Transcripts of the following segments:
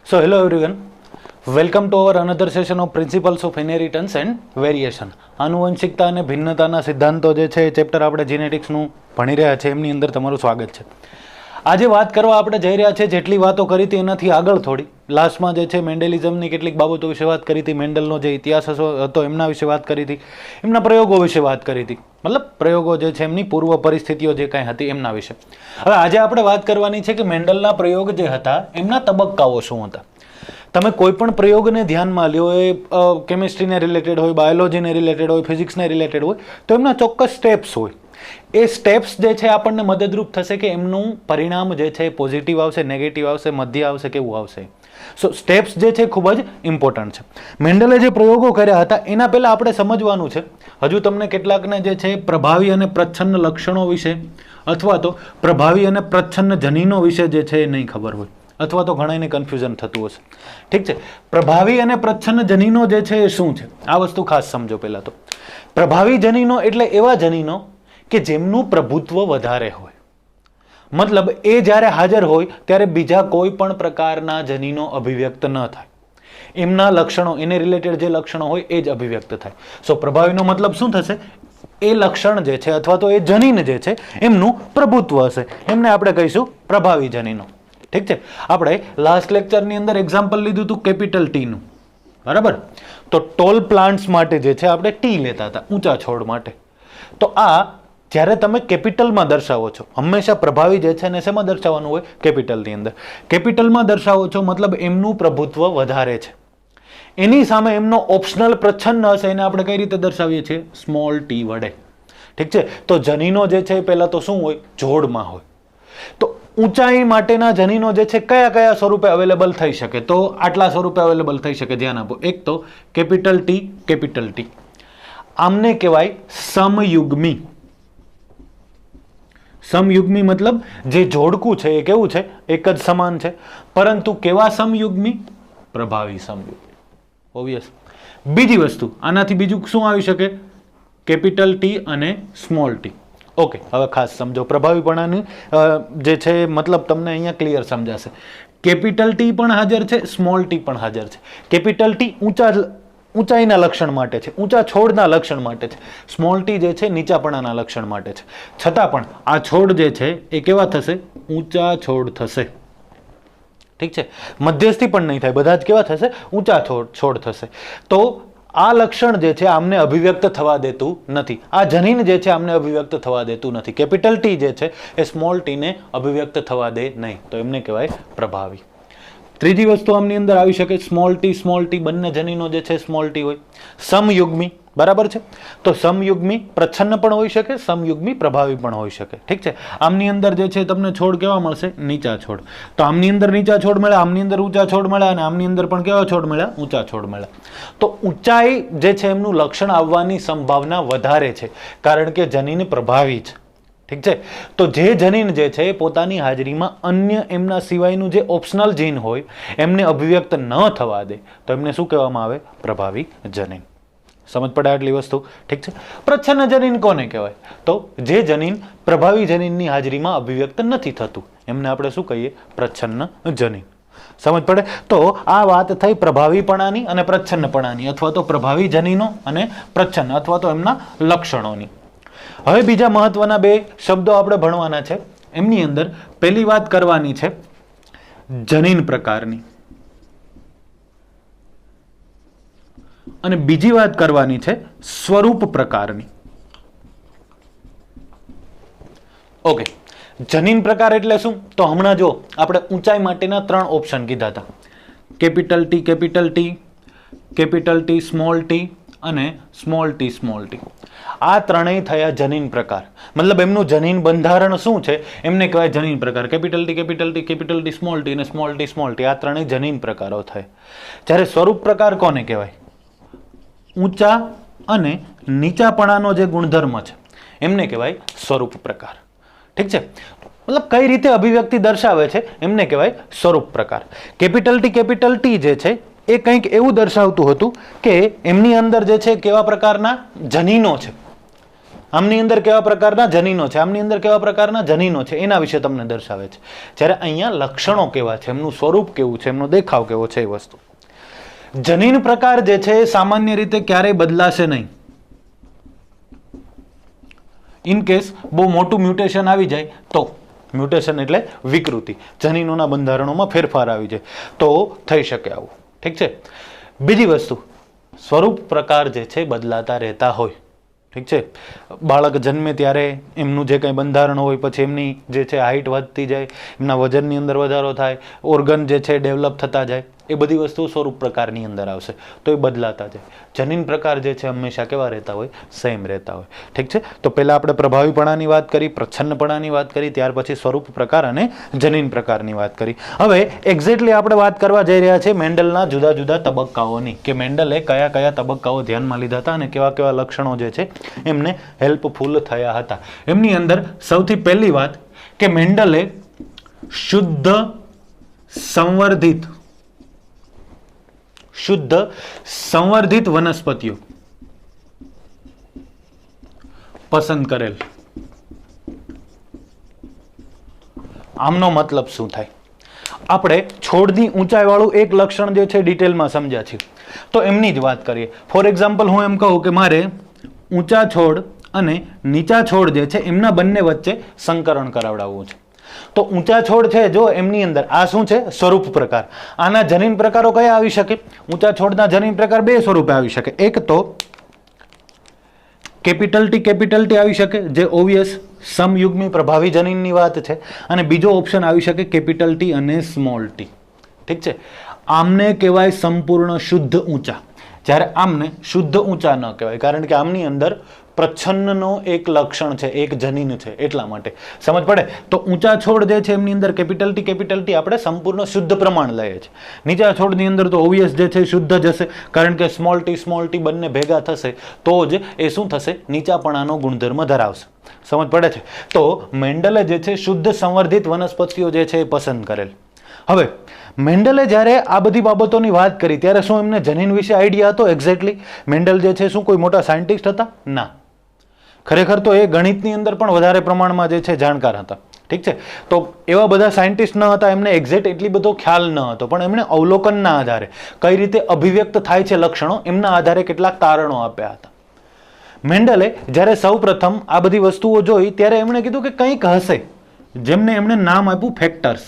So hello everyone, welcome to our another session of Principles of Inheritance and Variation. આનુવંશિકતા અને ભિન્નતાના સિદ્ધાંતો જે છે એ chapter આપણે જીનેટિક્સનું ભણી રહ્યા છે એમની અંદર તમારું સ્વાગત છે. આજે વાત કરવા આપણે જઈ રહ્યા છે જેટલી વાતો કરી હતી એનાથી આગળ થોડી લાસ્ટમાં જે છે મેન્ડેલિઝમની કેટલીક બાબતો વિશે વાત કરી હતી, મેન્ડલનો જે ઇતિહાસ હતો એમના વિશે વાત કરી હતી, એમના પ્રયોગો વિશે વાત કરી હતી, મતલબ પ્રયોગો જે છે એમની પૂર્વ પરિસ્થિતિઓ જે કાંઈ હતી એમના વિશે. હવે આજે આપણે વાત કરવાની છે કે મેન્ડલના પ્રયોગ જે હતા એમના તબક્કાઓ શું હતા. તમે કોઈ પણ પ્રયોગને ધ્યાનમાં લ્યો, એ કેમિસ્ટ્રીને રિલેટેડ હોય, બાયોલોજીને રિલેટેડ હોય, ફિઝિક્સને રિલેટેડ હોય, તો એમના ચોક્કસ સ્ટેપ્સ હોય. એ સ્ટેપ્સ જે છે આપણને મદદરૂપ થશે કે એમનું પરિણામ જે છે પોઝિટિવ આવશે, નેગેટિવ આવશે, મધ્ય આવશે, કેવું આવશે. સો સ્ટેપ્સ જે છે ખૂબ જ ઇમ્પોર્ટન્ટ છે. મેન્ડલે જે પ્રયોગો કર્યા હતા એના પહેલાં આપણે સમજવાનું છે. હજુ તમને કેટલાકને જે છે પ્રભાવી અને પ્રચ્છન્ન લક્ષણો વિશે અથવા તો પ્રભાવી અને પ્રચ્છન્ન જનીનો વિશે જે છે એ નહીં ખબર હોય, અથવા તો ઘણાને કન્ફ્યુઝન થતું હશે. ઠીક છે, પ્રભાવી અને પ્રચ્છન્ન જનીનો જે છે એ શું છે આ વસ્તુ ખાસ સમજો. પહેલાં તો પ્રભાવી જનીનો એટલે એવા જનીનો કે જેમનું પ્રભુત્વ વધારે હોય, મતલબ એ જ્યારે હાજર હોય ત્યારે બીજા કોઈ પણ પ્રકારના જનીનો અભિવ્યક્ત ન થાય. એમના લક્ષણો, એને રિલેટેડ જે લક્ષણો હોય એ જ અભિવ્યક્ત થાય. સો પ્રભાવીનો મતલબ શું થશે? એ લક્ષણ જે છે અથવા તો એ જનીન જે છે એમનું પ્રભુત્વ હશે, એમને આપણે કહીશું પ્રભાવી જનીનો. ઠીક છે, આપણે લાસ્ટ લેક્ચરની અંદર એક્ઝામ્પલ લીધું હતું કેપિટલ ટીનું, બરાબર? તો ટોલ પ્લાન્ટ્સ માટે જે છે આપણે ટી લેતા હતા, ઊંચા છોડ માટે. તો આ જ્યારે તમે કેપિટલમાં દર્શાવો છો, હંમેશા પ્રભાવી જે છે ને શેમાં દર્શાવવાનું હોય? કેપિટલની અંદર. કેપિટલમાં દર્શાવો છો મતલબ એમનું પ્રભુત્વ વધારે છે. એની સામે એમનો ઓપ્શનલ પ્રચ્છન્ન હશે, એને આપણે કઈ રીતે દર્શાવીએ છીએ? સ્મોલ ટી વડે. ઠીક છે, તો જનીનો જે છે પહેલા તો શું હોય? જોડમાં હોય. તો ઊંચાઈ માટેના જનીનો જે છે કયા કયા સ્વરૂપે અવેલેબલ થઈ શકે? તો આટલા સ્વરૂપે અવેલેબલ થઈ શકે, ધ્યાન આપો. એક તો કેપિટલ ટી, કેપિટલ ટી. આમને કહેવાય સમયુગ્મી. સમયુગ્મી મતલબ જે જોડકું છે એ કેવું છે? એક જ સમાન છે. પરંતુ કેવા સમયુગ્મી? પ્રભાવી સમયુગ્મી. ઓબ્વિયસ. બીજી વસ્તુ, આનાથી બીજું શું આવી શકે? કેપિટલ ટી અને સ્મોલ ટી. ઓકે, હવે ખાસ સમજો પ્રભાવીપણાની જે છે મતલબ તમને અહીંયા ક્લિયર સમજાશે. કેપિટલ ટી પણ હાજર છે, સ્મોલ ટી પણ હાજર છે. કેપિટલ ટી ઊંચાઈના લક્ષણ માટે છે, ઊંચા છોડના લક્ષણ માટે છે. સ્મોલ ટી જે છે નીચાપણાના લક્ષણ માટે છે. છતાં પણ આ છોડ જે છે એ કેવા થશે? ઊંચા છોડ થશે. ઠીક છે, મધ્યસ્થી પણ નહીં થાય, બધા જ કેવા થશે? ઊંચા છોડ થશે. તો આ લક્ષણ જે છે આમને અભિવ્યક્ત થવા દેતું નથી. આ જનીન જે છે આમને અભિવ્યક્ત થવા દેતું નથી. કેપિટલ ટી જે છે એ સ્મોલ ટીને અભિવ્યક્ત થવા દે નહીં, તો એમને કહેવાય પ્રભાવી. ત્રીજી વસ્તુ આમની અંદર આવી શકે, સ્મોલ ટી બંને જનીનો જે છે સ્મોલ ટી હોય. સમયુગ્મી, બરાબર છે? તો સમયુગ્મી પ્રચ્છન્ન પણ હોઈ શકે, સમયુગ્મી પ્રભાવી પણ હોઈ શકે. ઠીક છે, આમની અંદર જે છે તમને છોડ કેવા મળશે? નીચા છોડ. તો આમની અંદર નીચા છોડ મળ્યા, આમની અંદર ઊંચા છોડ મળ્યા, અને આમની અંદર પણ કેવા છોડ મળ્યા? ઊંચા છોડ મળ્યા. તો ઊંચાઈ જે છે એમનું લક્ષણ આવવાની સંભાવના વધારે છે, કારણ કે જનીન પ્રભાવી છે. ઠીક છે, તો જે જનીન જે છે પોતાની હાજરીમાં અન્ય એમના સિવાયનું જે ઓપ્શનલ જીન હોય એમને અભિવ્યક્ત ન થવા દે, તો એમને શું કહેવામાં આવે? પ્રભાવી જનીન. સમજ પડે આટલી વસ્તુ? ઠીક છે. પ્રચ્છન્ન જનીન કોને કહેવાય? તો જે જનીન પ્રભાવી જનીનની હાજરીમાં અભિવ્યક્ત નથી થતું એમને આપણે શું કહીએ? પ્રચ્છન્ન જનીન. સમજ પડે? તો આ વાત થઈ પ્રભાવીપણાની અને પ્રચ્છન્નપણાની, અથવા તો પ્રભાવી જનીનો અને પ્રચ્છન્ન અથવા તો એમના લક્ષણોની. હવે બીજા મહત્વના બે શબ્દો આપણે ભણવાના છે. એમની અંદર પહેલી વાત કરવાની છે જનીન પ્રકારની, અને બીજી વાત કરવાની છે સ્વરૂપ પ્રકારની. ઓકે, જનીન પ્રકાર એટલે શું? તો હમણાં જો આપણે ઊંચાઈ માટેના 3 ઓપ્શન કીધા હતા, capital T, capital T, capital T small T અને સ્મોલ ટી. આ ત્રણેય થયા જનીન પ્રકાર. મતલબ એમનું જનીન બંધારણ શું છે એમને કહેવાય જનીન પ્રકાર. Capital T, capital T, capital T small T અને સ્મોલ ટી, આ ત્રણેય જનીન પ્રકારો થાય. જ્યારે સ્વરૂપ પ્રકાર કોને કહેવાય? ઊંચા અને નીચાપણાનો જે ગુણધર્મ છે એમને કહેવાય સ્વરૂપ પ્રકાર. ઠીક છે, મતલબ કઈ રીતે અભિવ્યક્તિ દર્શાવે છે એમને કહેવાય સ્વરૂપ પ્રકાર. કેપિટલ ટી જે છે એ કંઈક એવું દર્શાવતું હતું કે એમની અંદર જે છે કેવા પ્રકારના જનીનો છે, આમની અંદર કેવા પ્રકારના જનીનો છે, આમની અંદર કેવા પ્રકારના જનીનો છે એના વિશે તમને દર્શાવે છે. જ્યારે અહીંયા લક્ષણો કેવા છે, એમનું સ્વરૂપ કેવું છે, એમનો દેખાવ કેવો છે એ વસ્તુ. જનીન પ્રકાર જે છે એ સામાન્ય રીતે ક્યારેય બદલાશે નહીં. ઇન કેસ બહુ મોટું મ્યુટેશન આવી જાય તો, મ્યુટેશન એટલે વિકૃતિ, જનીનોના બંધારણોમાં ફેરફાર આવી જાય તો થઈ શકે આવું. ઠીક છે. બીજી વસ્તુ, સ્વરૂપ પ્રકાર જે છે બદલાતા રહેતા હોય. ઠીક છે. બાળક જન્મે ત્યારે એમનું જે કંઈ બંધારણ હોય, પછી એમની જે છે હાઇટ વધતી જાય, એમના વજનની અંદર વધારો થાય, ઓર્ગન જે છે ડેવલપ થતા જાય, એ બધી વસ્તુઓ સ્વરૂપ પ્રકારની અંદર આવશે તો એ બદલાતા જાય. જનીન પ્રકાર જે છે હંમેશા કેવા રહેતા હોય? સેમ રહેતા હોય. ઠીક છે. તો પહેલા આપણે પ્રભાવીપણાની વાત કરી, પ્રચ્છન્નપણાની વાત કરી, ત્યાર પછી સ્વરૂપ પ્રકાર અને જનીન પ્રકારની વાત કરી. હવે એક્ઝેક્ટલી આપણે વાત કરવા જઈ રહ્યા છે મેન્ડલના જુદા જુદા તબક્કાઓની, કે મેન્ડલે કયા કયા તબક્કાઓ ધ્યાનમાં લીધા હતા અને કેવા કેવા લક્ષણો જે છે એમને હેલ્પફુલ થયા હતા. એમની અંદર સૌથી પહેલી વાત કે મેન્ડલે શુદ્ધ સંવર્ધિત વનસ્પતિઓ પસંદ કરેલ. આમનો મતલબ શું થાય? આપણે છોડની ઊંચાઈ વાળું એક લક્ષણ જે છે ડિટેલમાં સમજ્યા છે, તો એમની જ વાત કરીએ. ફોર એક્ઝામ્પલ હું એમ કહું કે મારે ઊંચા છોડ અને નીચા છોડ જે છે એમના બંને વચ્ચે સંકરણ કરાવડાવવું છે. તો ઊંચા છોડ છે જો એમની અંદર આ શું છે? સ્વરૂપ પ્રકાર. આના જનીન પ્રકારો કયા આવી શકે? ઊંચા છોડના જનીન પ્રકાર બે સ્વરૂપે આવી શકે. એક તો કેપિટલ ટી આવી શકે, જે ઓબ્વિયસ સમયુગ્મી પ્રભાવી જનીનની વાત છે, અને બીજો ઓપ્શન આવી શકે કેપિટલ ટી અને સ્મોલ ટી. ઠીક છે. આમને કહેવાય સંપૂર્ણ શુદ્ધ ઊંચા, જ્યારે આમને શુદ્ધ ઊંચા ન કહેવાય, કારણ કે આમની અંદર પ્રચ્છન્નનો એક લક્ષણ છે, એક જનીન છે, એટલા માટે. સમજ પડે? તો ઊંચા છોડ જે છે એમની અંદર કેપિટલ ટી આપણે સંપૂર્ણ શુદ્ધ પ્રમાણ લઈએ છીએ. નીચા છોડની અંદર તો ઓબ્વિયસ જે છે શુદ્ધ જ હશે, કારણ કે સ્મોલ ટી બંને ભેગા થશે તો જ એ શું થશે? નીચાપણાનો ગુણધર્મ ધરાવશે. સમજ પડે છે? તો મેન્ડલે જે છે શુદ્ધ સંવર્ધિત વનસ્પતિઓ જે છે એ પસંદ કરેલ. હવે મેન્ડલે જ્યારે આ બધી બાબતોની વાત કરી ત્યારે શું એમને જનીન વિશે આઈડિયા હતો એક્ઝેક્ટલી? મેન્ડલ જે છે શું કોઈ મોટા સાયન્ટિસ્ટ હતા? ના. ખરેખર તો એ ગણિતની અંદર પણ વધારે પ્રમાણમાં જે છે જાણકાર હતા. ઠીક છે. તો એવા બધા સાયન્ટિસ્ટ ન હતા, એમને એક્ઝેક્ટ એટલી બધો ખ્યાલ ન હતો, પણ એમણે અવલોકનના આધારે કઈ રીતે અભિવ્યક્ત થાય છે લક્ષણો, એમના આધારે કેટલાક તારણો આપ્યા હતા. મેન્ડલે જ્યારે સૌપ્રથમ આ બધી વસ્તુઓ જોઈ ત્યારે એમણે કીધું કે કંઈક હશે, જેમને એમણે નામ આપ્યું ફેક્ટર્સ.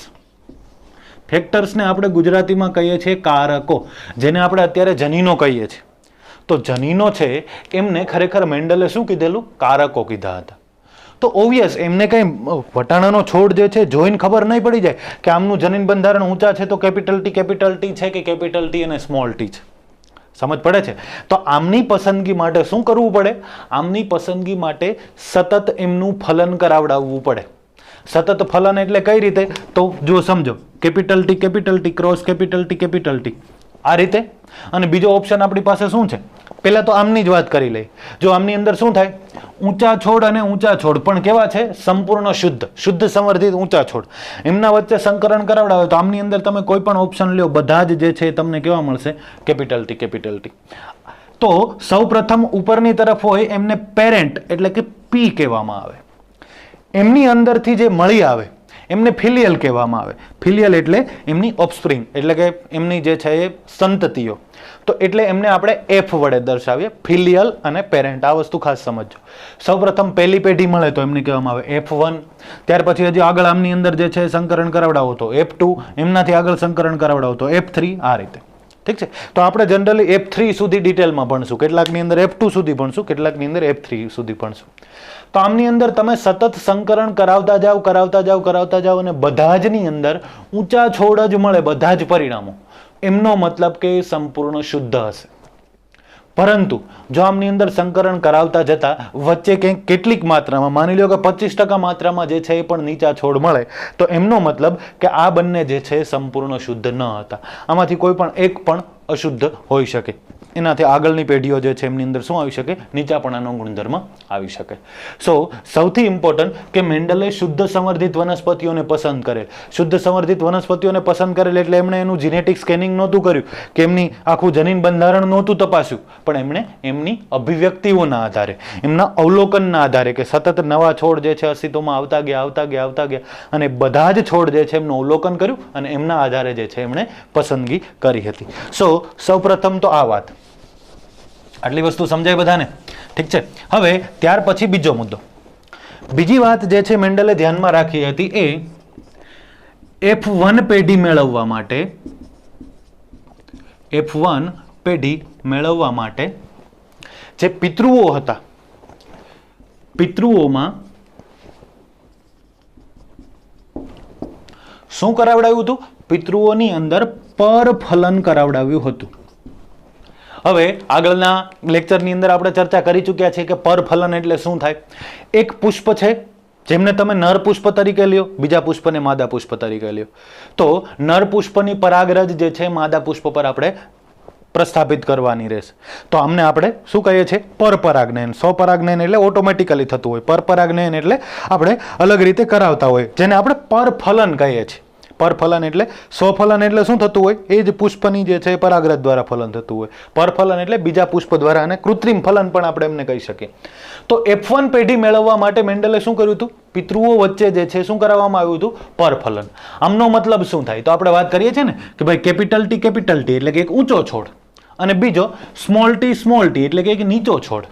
ફેક્ટર્સને આપણે ગુજરાતીમાં કહીએ છીએ કારકો, જેને આપણે અત્યારે જનીનો કહીએ છીએ. તો જનીનો છે એમને ખરેખર મેન્ડલે શું કીધેલું? કારકો કીધા હતા. તો ઓબ્વિયસ એમને કંઈ વટાણાનો છોડ જે છે જોઈને ખબર નહીં પડી જાય કે આમનું જનીન બંધારણ ઊંચા છે તો કેપિટલ ટી છે કે કેપિટલ ટી અને સ્મોલ ટી છે. સમજ પડે છે? તો આમની પસંદગી માટે શું કરવું પડે? આમની પસંદગી માટે સતત એમનું ફલન કરાવડાવવું પડે. સતત ફલન એટલે કઈ રીતે? તો જો સમજો, capital T cross capital T આ રીતે. અને બીજો ઓપ્શન આપણી પાસે શું છે? પહેલા તો આમની જ વાત કરી લઈએ. જો આમની અંદર શું થાય? ઊંચા છોડ અને ઊંચા છોડ પણ કેવા છે? સંપૂર્ણ શુદ્ધ સંવર્ધિત ઊંચા છોડ, એમના વચ્ચે સંકરણ કરાવડાવે તો આમની અંદર તમે કોઈ પણ ઓપ્શન લ્યો, બધા જ જે છે તમને કેવા મળશે? Capital T. તો સૌ પ્રથમ ઉપરની તરફ હોય એમને પેરેન્ટ એટલે કે પી કહેવામાં આવે. એમની અંદરથી જે મળી આવે એમને ફિલિયલ કહેવામાં આવે. ફિલિયલ એટલે એમની ઓફસ્પ્રિંગ, એટલે કે એમની જે છે એ સંતતિઓ. તો એટલે એમને આપણે એફ વડે દર્શાવીએ, ફિલિયલ અને પેરેન્ટ. આ વસ્તુ ખાસ સમજો. સૌપ્રથમ પહેલી પેઢી મળે તો એમને કહેવામાં આવે F1. ત્યાર પછી હજી આગળ આમની અંદર જે છે સંકરણ કરાવડાવો તો F2, એમનાથી આગળ સંકરણ કરાવડાવો તો F3. આ રીતે. ઠીક છે. તો આપણે જનરલી F3 સુધી ડિટેલમાં ભણશું, કેટલાકની અંદર F2 સુધી ભણશું, કેટલાકની અંદર F3 સુધી ભણશું. તો આમની અંદર તમે સતત સંકરણ કરાવતા જાઓ અને બધા જની અંદર ઊંચા છોડ જ મળે, બધા જ પરિણામો. એમનો મતલબ કે સંપૂર્ણ શુદ્ધ હશે. પરંતુ જો આમની અંદર સંકરણ કરાવતા જતા વચ્ચે કેટલીક માત્રામાં, માની લો કે 25% માત્રામાં જે છે એ પણ નીચા છોડ મળે, તો એમનો મતલબ કે આ બંને જે છે સંપૂર્ણ શુદ્ધ ન હતા. આમાંથી કોઈ પણ એક પણ અશુદ્ધ હોઈ શકે. એનાથી આગળની પેઢીઓ જે છે એમની અંદર શું આવી શકે, નીચાપણાનો ગુણધર્મ આવી શકે. સો સૌથી ઇમ્પોર્ટન્ટ કે મેન્ડલે શુદ્ધ સંવર્ધિત વનસ્પતિઓને પસંદ કરેલ. શુદ્ધ સંવર્ધિત વનસ્પતિઓને પસંદ કરેલ એટલે એમણે એનું જીનેટિક સ્કેનિંગ નહોતું કર્યું, કે એમની આખું જનીન બંધારણ નહોતું તપાસ્યું, પણ એમણે એમની અભિવ્યક્તિઓના આધારે, એમના અવલોકનના આધારે, કે સતત નવા છોડ જે છે અસ્તિત્વમાં આવતા ગયા અને બધા જ છોડ જે છે એમનું અવલોકન કર્યું અને એમના આધારે જે છે એમણે પસંદગી કરી હતી. સો સૌપ્રથમ તો આ વાત, આટલી વસ્તુ સમજાય બધાને? ઠીક છે. હવે ત્યાર પછી બીજો મુદ્દો, બીજી વાત જે છે મેન્ડલે ધ્યાનમાં રાખી હતી એ F1 પેઢી મેળવવા માટે, F1 પેઢી મેળવવા માટે જે પિતૃઓ હતા, પિતૃઓમાં શું કરાવડાવ્યું હતું? પિતૃઓની અંદર પરફલન કરાવડાવ્યું હતું. હવે આગળના લેક્ચરની અંદર આપણે ચર્ચા કરી ચૂક્યા છીએ કે પરફલન એટલે શું થાય. એક પુષ્પ છે જેમને તમે નર પુષ્પ તરીકે લ્યો, બીજા પુષ્પને માદા પુષ્પ તરીકે લ્યો, તો નર પુષ્પની પરાગરજ જે છે માદા પુષ્પ પર આપણે પ્રસ્થાપિત કરવાની રહેશે. તો આમને આપણે શું કહીએ છીએ? પરપરાગનયન. સ્વપરાગનયન એટલે ઓટોમેટિકલી થતું હોય, પરપરાગનયન એટલે આપણે અલગ રીતે કરાવતા હોય, જેને આપણે પરફલન કહીએ છીએ. પરફલન એટલે સ્વફલન એટલે શું થતું હોય? એ જ પુષ્પની જે છે પરાગરજ દ્વારા ફલન થતું હોય. પરફલન એટલે બીજા પુષ્પ દ્વારા, અને કૃત્રિમ ફલન પણ આપણે એમને કહી શકીએ. તો F1 પેઢી મેળવવા માટે મેન્ડલે શું કર્યું હતું? પિતૃઓ વચ્ચે જે છે શું કરાવવામાં આવ્યું હતું? પરફલન. આમનો મતલબ શું થાય? તો આપણે વાત કરીએ છીએ ને કે ભાઈ કેપિટલ ટી એટલે કે એક ઊંચો છોડ, અને બીજો સ્મોલ ટી એટલે કે એક નીચો છોડ.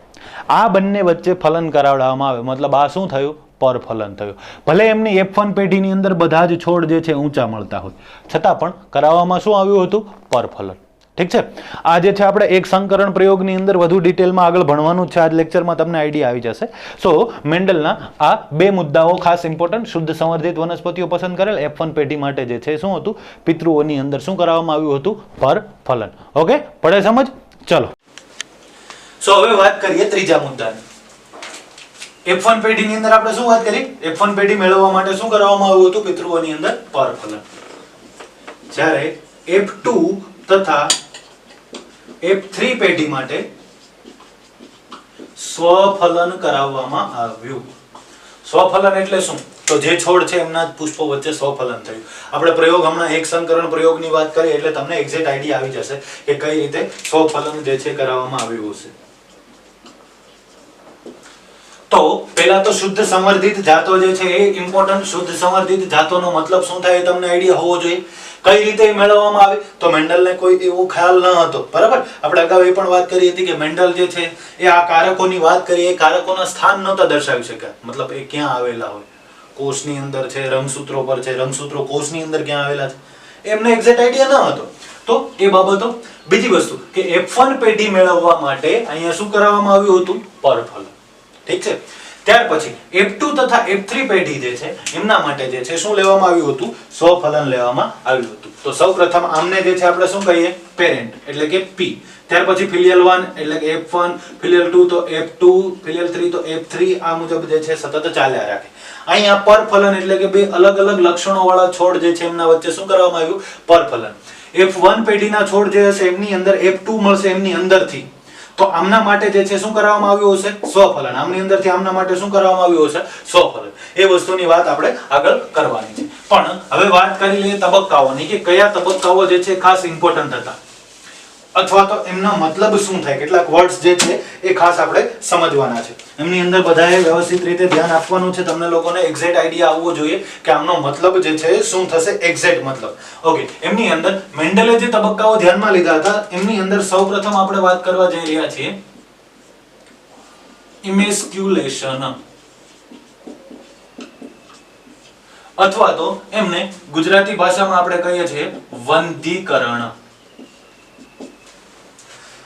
આ બંને વચ્ચે ફલન કરાવવામાં આવે, મતલબ આ શું થયું? પરફલન થયું. ભલે એમની F1 પેઢીની અંદર બધા જ છોડ જે છે ઊંચા મળતા હોય, છતાં પણ કરાવવામાં શું આવ્યું હતું? પરફલન. ઠીક છે. આ જે છે આપણે એક સંકરણ પ્રયોગની અંદર વધુ ડિટેલમાં આગળ ભણવાનું છે. આજ લેક્ચરમાં તમને આઈડિયા આવી જશે. સો મેન્ડલના આ બે મુદ્દાઓ ખાસ ઇમ્પોર્ટન્ટ. શુદ્ધ સંવર્ધિત વનસ્પતિઓ પસંદ કરેલ, F1 પેઢી માટે જે છે શું હતું? પિતૃઓની અંદર શું કરાવવામાં આવ્યું હતું? પરફલન. ઓકે, પડે સમજ? ચલો. સો હવે વાત કરીએ ત્રીજા મુદ્દાની. F1 પેઢીની અંદર આપણે શું વાત કરી? F1 પેઢી મેળવવા માટે શું કરવામાં આવ્યું હતું? પિતૃઓની અંદર પરફલન. જ્યારે F2 તથા F3 પેઢી માટે સ્વફલન કરાવવામાં આવ્યું. સ્વફલન એટલે શું? તો જે છોડ છે એમના જ પુષ્પો વચ્ચે સ્વફલન થયું. આપણે પ્રયોગ હમણાં એક સંકરણ પ્રયોગની વાત કરીએ એટલે તમને એક્ઝેક્ટ આઈડિયા આવી જશે કે કઈ રીતે સ્વફલન જે છે કરાવવામાં આવ્યું હશે. તો પહેલા તો શુદ્ધ સંવર્ધિત જાતો જે છે એ ઇમ્પોર્ટન્ટ. શુદ્ધ સંવર્ધિત જાતોનો મતલબ શું થાય એ તમને આઈડિયા હોવો જોઈએ. કઈ રીતે મેળવવામાં આવે? તો મેન્ડલને કોઈ એવો ખ્યાલ ન હતો, બરાબર? આપણે અગાઉ એ પણ વાત કરી હતી કે મેન્ડલ જે છે એ આ કારકોની વાત કરી, એ કારકોના સ્થાન નહોતા દર્શાવી શક્યા. મતલબ એ ક્યાં આવેલા હોય, કોષની અંદર છે, રંગસૂત્રો પર છે, રંગસૂત્રો કોષની અંદર ક્યાં આવેલા છે, એમને એક્ઝેક્ટ આઈડિયા ન હતો. તો એ બાબતો. બીજી વસ્તુ કે F1 પેઢી મેળવવા માટે અહીંયા શું કરાવવામાં આવ્યું હતું? પરફલન. ઠીક છે. ત્યાર પછી F2 તથા F3 પેઢી જે છે એમના માટે જે છે શું લેવામાં આવ્યું હતું? સ્વફલન લેવામાં આવ્યું હતું. તો સૌપ્રથમ આમને જે છે આપણે શું કહીએ? પેરેન્ટ એટલે કે P. ત્યાર પછી ફિલિયલ 1 એટલે કે F1, ફિલિયલ 2 તો F2, ફિલિયલ 3 તો F3. આ મુજબ જે છે સતત ચાલ્યા રાખે. અહીંયા પરફલન એટલે કે બે અલગ અલગ લક્ષણો વાળા છોડ જે છે એમના વચ્ચે શું કરવામાં આવ્યું? પરફલન. F1 પેઢીના છોડ જે હશે એમની અંદર F2 મળશે એમની અંદરથી, તો આમના માટે જે છે શું કરવામાં આવ્યું હશે? સ્વફલન. આમની અંદરથી આમના માટે શું કરવામાં આવ્યું હશે? સ્વફલન. એ વસ્તુની વાત આપણે આગળ કરવાની છે. પણ હવે વાત કરી લઈએ તબક્કાઓની, કે કયા તબક્કાઓ જે છે ખાસ ઇમ્પોર્ટન્ટ હતા, અથવા તો એમનો મતલબ શું થાય. કેટલાક વર્ડ્સ જે છે એ ખાસ આપણે સમજવાના છે. એમની અંદર બધાએ વ્યવસ્થિત રીતે ધ્યાન આપવાનું છે. તમને લોકોને એક્ઝેક્ટ આઈડિયા આવવો જોઈએ કે આમનો મતલબ જે છે શું થશે, એક્ઝેક્ટ મતલબ. ઓકે, એમની અંદર મેન્ડલે જે તબક્કાઓ ધ્યાનમાં લીધા હતા એમની અંદર સૌપ્રથમ આપણે વાત કરવા જઈ રહ્યા છીએ ઇમેસ્ક્યુલેશન, અથવા તો એમને ગુજરાતી ભાષામાં આપણે કહીએ છીએ વંધીકરણ.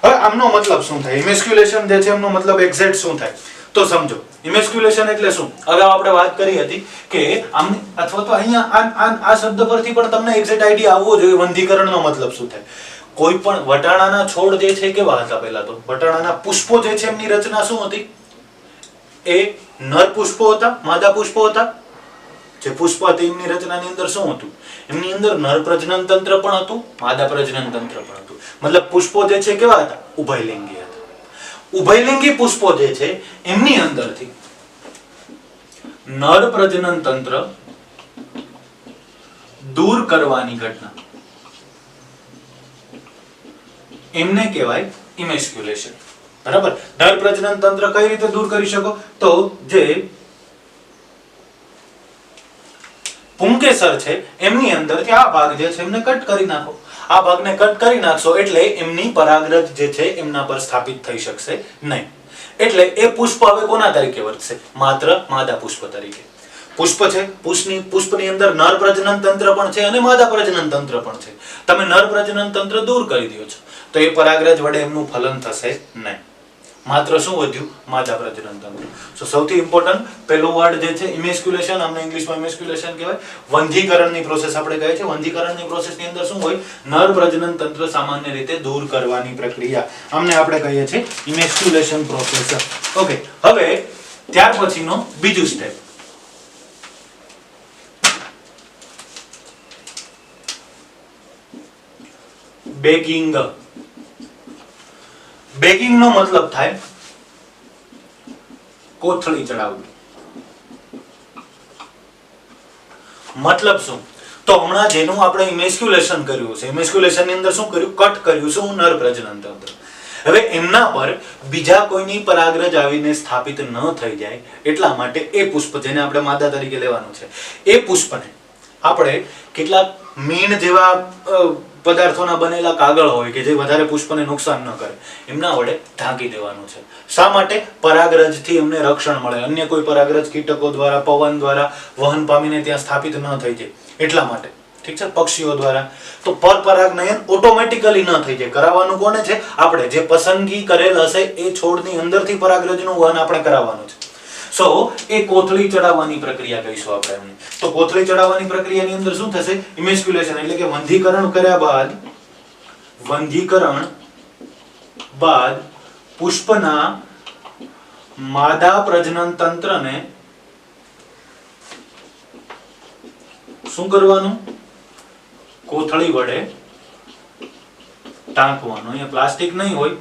હવે આમનો મતલબ શું થાય? ઇમેસ્ક્યુલેશન જે છે એમનો મતલબ એક્ઝેક્ટ શું થાય? તો સમજો. ઇમેસ્ક્યુલેશન એટલે શું? અગાઉ આપણે વાત કરી હતી કે આમ, અથવા તો અહીંયા આ શબ્દ પરથી પણ તમને એક્ઝેક્ટ આઈડિયા આવવો જોઈએ વંધીકરણનો મતલબ શું થાય. કોઈ પણ વટાણાના છોડ જે છે કેવા હતા? પહેલા તો વટાણાના પુષ્પો જે છે એમની રચના શું હતી? એ નર પુષ્પો હતા, માદા પુષ્પો હતા? જે પુષ્પ હતી એમની રચનાની અંદર શું હતું? એમની અંદર નર પ્રજનન તંત્ર પણ હતું, માદા પ્રજનન તંત્ર પણ હતું. મતલબ પુષ્પો જે છે કેવા હતા? ઉભયલિંગી હતા. ઉભયલિંગી પુષ્પો જે છે એમની અંદરથી નર પ્રજનન તંત્ર દૂર કરવાની ઘટના એમને કહેવાય ઇમેસ્ક્યુલેશન. બરાબર? નર પ્રજનન તંત્ર કઈ રીતે દૂર કરી શકો? તો જે પુંકેસર છે એમની અંદરથી આ ભાગ જે છે એમને કટ કરી નાખો. આ ભાગને કટ કરી નાખશો એટલે એમની પરાગરજ જે છે એમના પર સ્થાપિત થઈ શકશે નહીં. એટલે એ પુષ્પ હવે કોના તરીકે વર્તશે? માત્ર માદા પુષ્પ તરીકે. પુષ્પ છે, પુષ્પની અંદર નર પ્રજનન તંત્ર પણ છે અને માદા પ્રજનન તંત્ર પણ છે. તમે નર પ્રજનન તંત્ર દૂર કરી દો છો તો એ પરાગરજ વડે એમનું ફલન થશે નહીં. માત્ર શું વધ્યું? માદા પ્રજનન તંત્ર. સો સૌથી ઇમ્પોર્ટન્ટ પહેલો વર્ડ જે છે ઇમેસ્ક્યુલેશન, આમને ઇંગ્લિશમાં ઇમેસ્ક્યુલેશન કહેવાય. વંધીકરણની પ્રોસેસ આપણે કહે છે. વંધીકરણની પ્રોસેસની અંદર શું હોય? નર પ્રજનન તંત્ર સામાન્ય રીતે દૂર કરવાની પ્રક્રિયા, આમને આપણે કહીએ છીએ ઇમેસ્ક્યુલેશન પ્રોસેસ. ઓકે, હવે ત્યાર પછીનો બીજું સ્ટેપ બેગિંગ. બેગિંગ નો મતલબ થાય કોથળી ચડાવવી. મતલબ શું? તો હમણાં જેનું આપણે ઇમેસ્ક્યુલેશન કર્યું છે, ઇમેસ્ક્યુલેશન ની અંદર શું કર્યું? કટ કર્યું છે નર પ્રજનન તંત્ર. હવે એમના પર બીજા કોઈની પરાગરજ આવીને સ્થાપિત ન થઈ જાય એટલા માટે એ પુષ્પ, જેને આપણે માદા તરીકે લેવાનું છે, એ પુષ્પને આપણે કેટલાક મીણ જેવા પદાર્થોના બનેલા કાગળ હોય કે જે વધારે પુષ્પને નુકસાન ન કરે, એમના વડે ઢાંકી દેવાનું છે. શા માટે? પરાગરજથી એમને રક્ષણ મળે, અન્ય કોઈ પરાગરજ કીટકો દ્વારા, પવન દ્વારા વહન પામીને ત્યાં સ્થાપિત ન થઈ જાય એટલા માટે. ઠીક છે? પક્ષીઓ દ્વારા. તો પરપરાગનયન ઓટોમેટિકલી ન થઈ જાય. કરાવવાનું કોને છે? આપણે. જે પસંદગી કરેલ હશે એ છોડની અંદરથી પરાગરજનું વહન આપણે કરાવવાનું છે. સો એ કોથળી ચડાવવાની પ્રક્રિયા કહીશું આપણે એમને. તો કોથળી ચડાવવાની પ્રક્રિયાની અંદર શું થશે? ઇમેસ્ક્યુલેશન એટલે કે વંધીકરણ કર્યા બાદ પુષ્પના માદા પ્રજનન તંત્રને શું કરવાનું? કોથળી વડે ટાંકવાનું. અહીંયા પ્લાસ્ટિક નહીં હોય.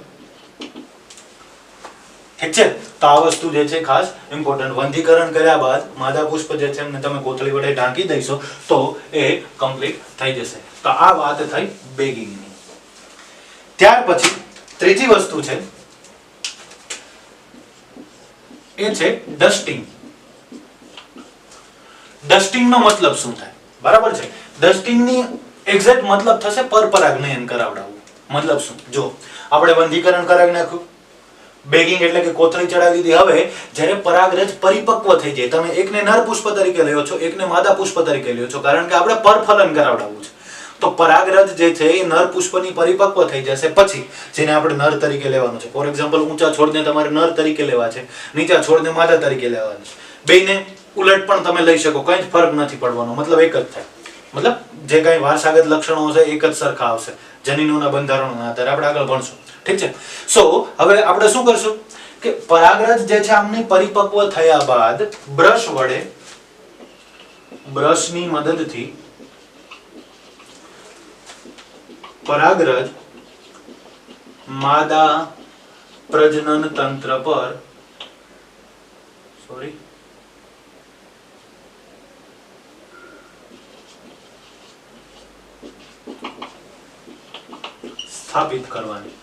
ઠીક છે? તો આ વસ્તુ જે છે ખાસ ઇમ્પોર્ટન્ટ. વંધીકરણ કર્યા બાદ માદા પુષ્પ જે છે એમને તમે કોથળી વડે ઢાંકી દઈશો તો એ કમ્પ્લીટ થઈ જશે. તો આ વાત થઈ બેગિંગની. ત્યાર પછી ત્રીજી વસ્તુ છે એ છે ડસ્ટિંગ. ડસ્ટિંગ નો મતલબ શું થાય? બરાબર છે? ડસ્ટિંગ ની એક્ઝેક્ટ મતલબ થશે પરપરાગનયન કરાવડાવવું. મતલબ શું? જો આપણે વંધીકરણ કરાવી નાખ્યું, બેગિંગ એટલે કે કોથળી ચડાવી દીધી. હવે જ્યારે પરાગરજ પરિપક્વ થઈ જાય, તમે એકને નર પુષ્પ તરીકે લ્યો છો, એકને માદા પુષ્પ તરીકે લ્યો છો, કારણ કે આપણે પરફલન કરાવડાવવું છે. તો પરાગરજ જે છે એ નર પુષ્પની પરિપક્વ થઈ જશે પછી જેને આપણે નર તરીકે લેવાનું છે. ફોર એક્ઝામ્પલ, ઊંચા છોડને તમારે નર તરીકે લેવા છે, નીચા છોડને માદા તરીકે લેવાનું છે. બેયને ઉલટ પણ તમે લઈ શકો, કઈ જ ફરક નથી પડવાનો. મતલબ એક જ થાય. મતલબ જે કઈ વારસાગત લક્ષણો હશે એક જ સરખા આવશે જનીનોના બંધારણોના આધારે. આપણે આગળ ભણશું. ઠીક છે? સો હવે આપણે શું કરશું કે પરાગરજ જે છે આમની પરિપક્વ થયા બાદ બ્રશની મદદથી પરાગરજ માદા પ્રજનન તંત્ર પર સ્થાપિત કરવાની.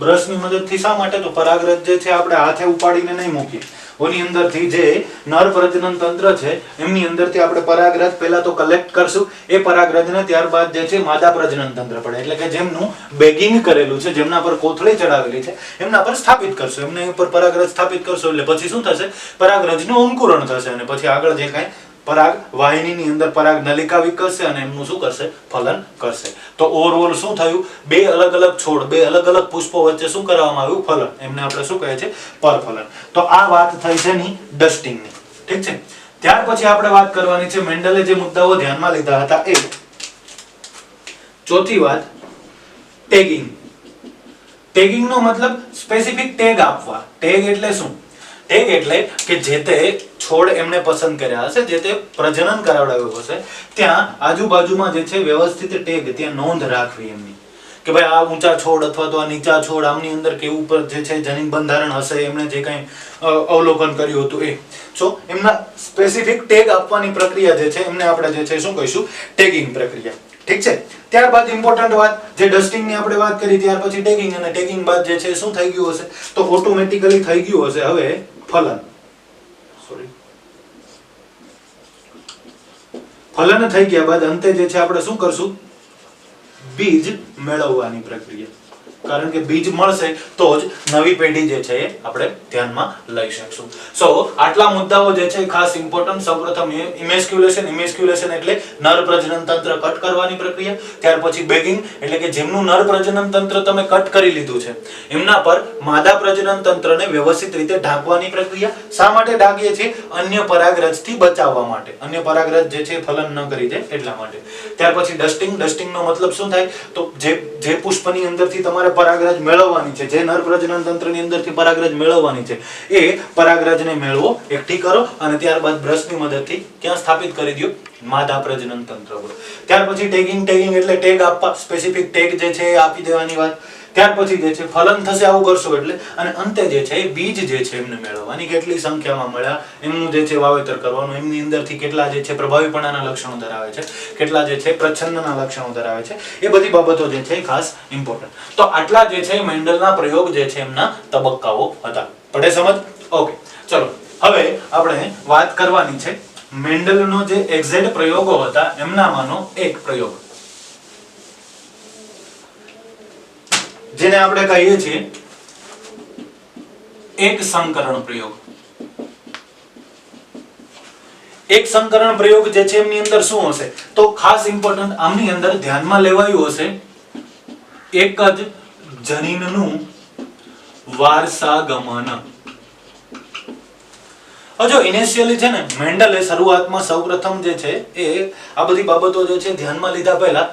બ્રશની મદદથી. શા માટે? તો પરાગરજ જે છે આપણે હાથે ઉપાડીને નહીં મૂકીએ. ઓની અંદરથી જે નર પ્રજનન તંત્ર છે એમની અંદરથી આપણે પરાગરજ પહેલા તો કલેક્ટ કરશું. એ પરાગરજને ત્યારબાદ જે છે માદા પ્રજનન તંત્ર પડે એટલે કે જેમનું બેગિંગ કરેલું છે, જેમના પર કોથળી ચડાવેલી છે, એમના પર સ્થાપિત કરશું. એમને ઉપર પરાગરજ સ્થાપિત કરશું એટલે પછી શું થશે? પરાગરજનું અંકુરણ થશે અને પછી આગળ જે કાંઈ પરાગ વાહિનીની અંદર પરાગ નલિકા વિકસશે અને એમનું શું કરશે? ફલન કરશે. તો ઓવરઓલ શું થયું? બે અલગ અલગ છોડ, બે અલગ અલગ પુષ્પો વચ્ચે શું કરવામાં આવ્યું? ફલન. એમને આપણે શું કહે છે? પરફલન. તો આ વાત થઈ છે ની ડસ્ટિંગની. ઠીક છે? ત્યાર પછી આપણે વાત કરવાની છે મેન્ડલે જે મુદ્દાઓ ધ્યાનમાં લીધા હતા એ. ચોથી વાત ટેગિંગ. ટેગિંગ નો મતલબ સ્પેસિફિક ટેગ આપવા. ટેગ એટલે શું? ટેગ એટલે કે જે તે છોડ એમને પસંદ કર્યા હશે, જે તે પ્રજનન કરાવડાવ્યું હશે, ત્યાં આજુબાજુમાં જે છે વ્યવસ્થિત ટેગ, ત્યાં નોંધ રાખવી એમની કે ભાઈ આ ઊંચા છોડ અથવા તો આ નીચા છોડ, આમની અંદર કેવું પર જે છે જનીન બંધારણ હશે, એમણે જે કંઈ અવલોકન કર્યું હતું એ. સો એમના સ્પેસિફિક ટેગ આપવાની પ્રક્રિયા જે છે એમને આપણે જે છે શું કહીશું? ટેગિંગ પ્રક્રિયા. ઠીક છે. ત્યારબાદ ઇમ્પોર્ટન્ટ વાત, જે ડસ્ટિંગ ની આપણે વાત કરી, ત્યાર પછી ટેગિંગ, અને ટેગિંગ બાદ જે છે શું થઈ ગયું હશે? તો ઓટોમેટિકલી થઈ ગયું હશે હવે ફલન. ફલન થઈ ગયા બાદ અંતે જે છે આપણે શું કરશું? બીજ મેળવવાની પ્રક્રિયા. કારણ કે બીજ મળશે તો જ નવી પેઢી જે છે એ આપણે ધ્યાનમાં લઈ શકશું. સો આટલા મુદ્દાઓ જે છે ખાસ ઇમ્પોર્ટન્ટ. સૌપ્રથમ ઇમેસ્ક્યુલેશન. ઇમેસ્ક્યુલેશન એટલે નર પ્રજનન તંત્ર કટ કરવાની પ્રક્રિયા. ત્યાર પછી બેગિંગ એટલે કે જેમનું નર પ્રજનન તંત્ર તમે કટ કરી લીધું છે એમના પર માદા પ્રજનન તંત્રને વ્યવસ્થિત રીતે ઢાંકવાની પ્રક્રિયા. શા માટે ઢાંકીએ છીએ? અન્ય પરાગરજથી બચાવવા માટે. અન્ય પરાગરજ જે છે ફલન ન કરી દે એટલા માટે. ત્યાર પછી ડસ્ટિંગ. ડસ્ટિંગ નો મતલબ શું થાય? તો જે પુષ્પની અંદરથી તમારે પરાગરજ મેળવવાની છે, જે નર પ્રજનન તંત્રની અંદરથી પરાગરજ મેળવવાની છે, એ પરાગરજને મેળવો, એકઠી કરો અને ત્યારબાદ બ્રશની મદદથી ક્યાં સ્થાપિત કરી દો? માદા પ્રજનન તંત્ર પર. ત્યાર પછી ટેગિંગ. ટેગિંગ એટલે ટેગ આપવા, સ્પેસિફિક ટેગ જે છે એ આપી દેવાની વાત. ત્યાર પછી જે છે ફલન થશે આવું કરશો એટલે, અને અંતે જે છે બીજ જે છે એમને મેળવવાની. કેટલી સંખ્યામાં મળ્યા, એમનું જે છે વાવેતર કરવાનું, એમની અંદરથી કેટલા જે છે પ્રભાવીપણાના લક્ષણો ધરાવે છે, કેટલા જે છે પ્રચ્છન્નના લક્ષણો ધરાવે છે, એ બધી બાબતો જે છે ખાસ ઇમ્પોર્ટન્ટ. તો આટલા જે છે મેન્ડલના પ્રયોગ જે છે એમના તબક્કાઓ હતા. પડે સમજ? ઓકે, ચલો હવે આપણે વાત કરવાની છે મેન્ડલનો જે એક્ઝેક્ટ પ્રયોગો હતા એમનામાંનો એક પ્રયોગ, જેને આપણે કહીએ છીએ એક સંકરણ પ્રયોગ. એક સંકરણ પ્રયોગ જે છે એમની અંદર શું હશે? તો ખાસ ઇમ્પોર્ટન્ટ, આમની અંદર ધ્યાનમાં લેવાયું હશે એક જ જનીનનું વારસાગમન. જો ઇનિશિયલી છે ને મેન્ડલે શરૂઆતમાં સૌપ્રથમ જે છે એ આ બધી બાબતો જે છે ધ્યાનમાં લીધા પહેલા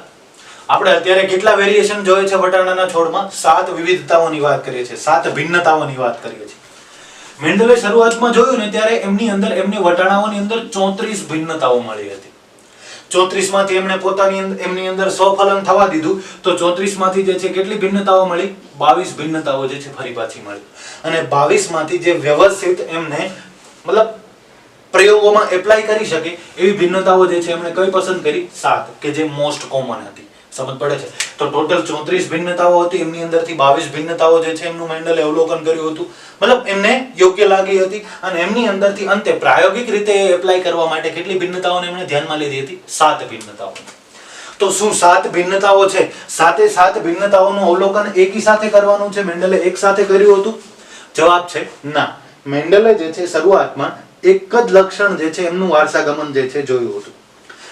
આપણે અત્યારે કેટલા વેરિએશન જોઈએ છે વટાણાના છોડમાં? 7 વિવિધતાઓની વાત કરીએ છીએ, 7 ભિન્નતાઓની વાત કરીએ છીએ. મેન્ડલે શરૂઆતમાં જોયું ને ત્યારે એમની અંદર એમની વટાણાઓની અંદર 34 ભિન્નતાઓ મળી હતી. 34 માંથી એમણે એમની અંદર સ્વફલન થવા દીધું તો 34 માંથી જે છે કેટલી ભિન્નતાઓ મળી? 22 ભિન્નતાઓ જે છે ફરી પાછી મળી. અને 22 માંથી જે વ્યવસ્થિત એમને મતલબ પ્રયોગોમાં એપ્લાય કરી શકે એવી ભિન્નતાઓ જે છે એમણે કઈ પસંદ કરી? 7, કે જે મોસ્ટ કોમન હતી. સમજ પડે છે? તો ટોટલ 34 ભિન્નતાઓ હતી, એમની અંદરથી 22 ભિન્નતાઓ જે છે એમનું મેન્ડલે અવલોકન કર્યું હતું, મતલબ એમને યોગ્ય લાગી હતી. અને એમની અંદરથી અંતે પ્રાયોગિક રીતે એપ્લાય કરવા માટે કેટલી ભિન્નતાઓને એમણે ધ્યાનમાં લીધી હતી? 7 ભિન્નતાઓ. તો શું 7 ભિન્નતાઓ છે, 7 ભિન્નતાઓનું અવલોકન એકી સાથે કરવાનું છે? મેન્ડલે એક સાથે કર્યું હતું? જવાબ છે ના. મેન્ડલે જે છે શરૂઆતમાં એક જ લક્ષણ જે છે એમનું વારસાગમન જે છે જોયું હતું.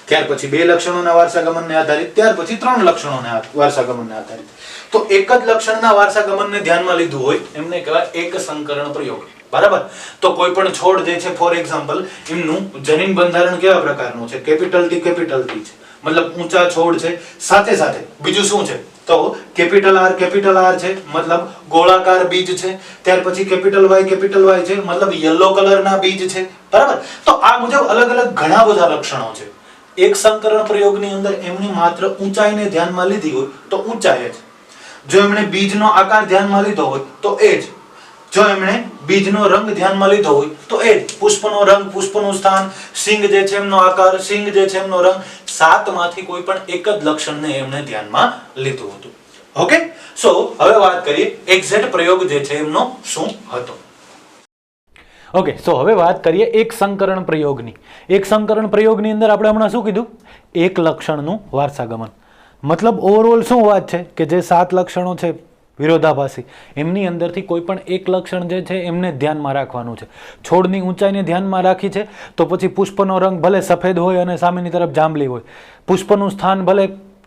ત્યાર પછી 2 લક્ષણોના વારસાગમનને આધારિત, ત્યાર પછી 3 લક્ષણોના વારસાગમનને આધારિત. તો એક જ લક્ષણના વારસાગમનને ધ્યાનમાં લીધું હોય એમને કહેવાય એક સંકરણ પ્રયોગ. બરાબર? તો કોઈ પણ છોડ જે છે ફોર એક્ઝામ્પલ એમનું જનીન બંધારણ કેવા પ્રકારનું છે? કેપિટલ ટી છે, મતલબ ઊંચા છોડ છે, સાથે સાથે બીજું શું છે? તો કેપિટલ આર છે, મતલબ ગોળાકાર બીજ છે. ત્યાર પછી કેપિટલ વાય છે, મતલબ યલો કલરના બીજ છે. બરાબર? તો આ મુજબ અલગ અલગ ઘણા બધા લક્ષણો છે. એક સંકરણ પ્રયોગની અંદર એમની માત્ર ઊંચાઈને ધ્યાનમાં લીધી હોય તો ઊંચાઈ જ. જો એમણે બીજનો આકાર ધ્યાનમાં લીધો હોય તો એ જ. જો એમણે બીજનો રંગ ધ્યાનમાં લીધો હોય તો એ જ. પુષ્પનો રંગ, પુષ્પનું સ્થાન, સિંગ જે છે એમનો આકાર, સિંગ જે છે એમનો રંગ, 7 માંથી કોઈ પણ એક જ લક્ષણને એમણે ધ્યાનમાં લીધું હતું. ઓકે? સો હવે વાત કરીએ એક્ઝેક્ટ પ્રયોગ જે છે એમનો શું હતો. ઓકે, સો હવે વાત કરીએ એક સંકરણ પ્રયોગની. એક સંકરણ પ્રયોગની અંદર આપણે હમણાં શું કીધું? એક લક્ષણનું વારસાગમન. મતલબ ઓવરઓલ શું વાત છે કે જે 7 લક્ષણો છે વિરોધાભાસી, એમની અંદરથી કોઈ પણ એક લક્ષણ જે છે એમને ધ્યાનમાં રાખવાનું છે. છોડની ઊંચાઈને ધ્યાનમાં રાખી છે તો પછી પુષ્પનો રંગ ભલે સફેદ હોય અને સામેની તરફ જાંબલી હોય, પુષ્પનું સ્થાન ભલે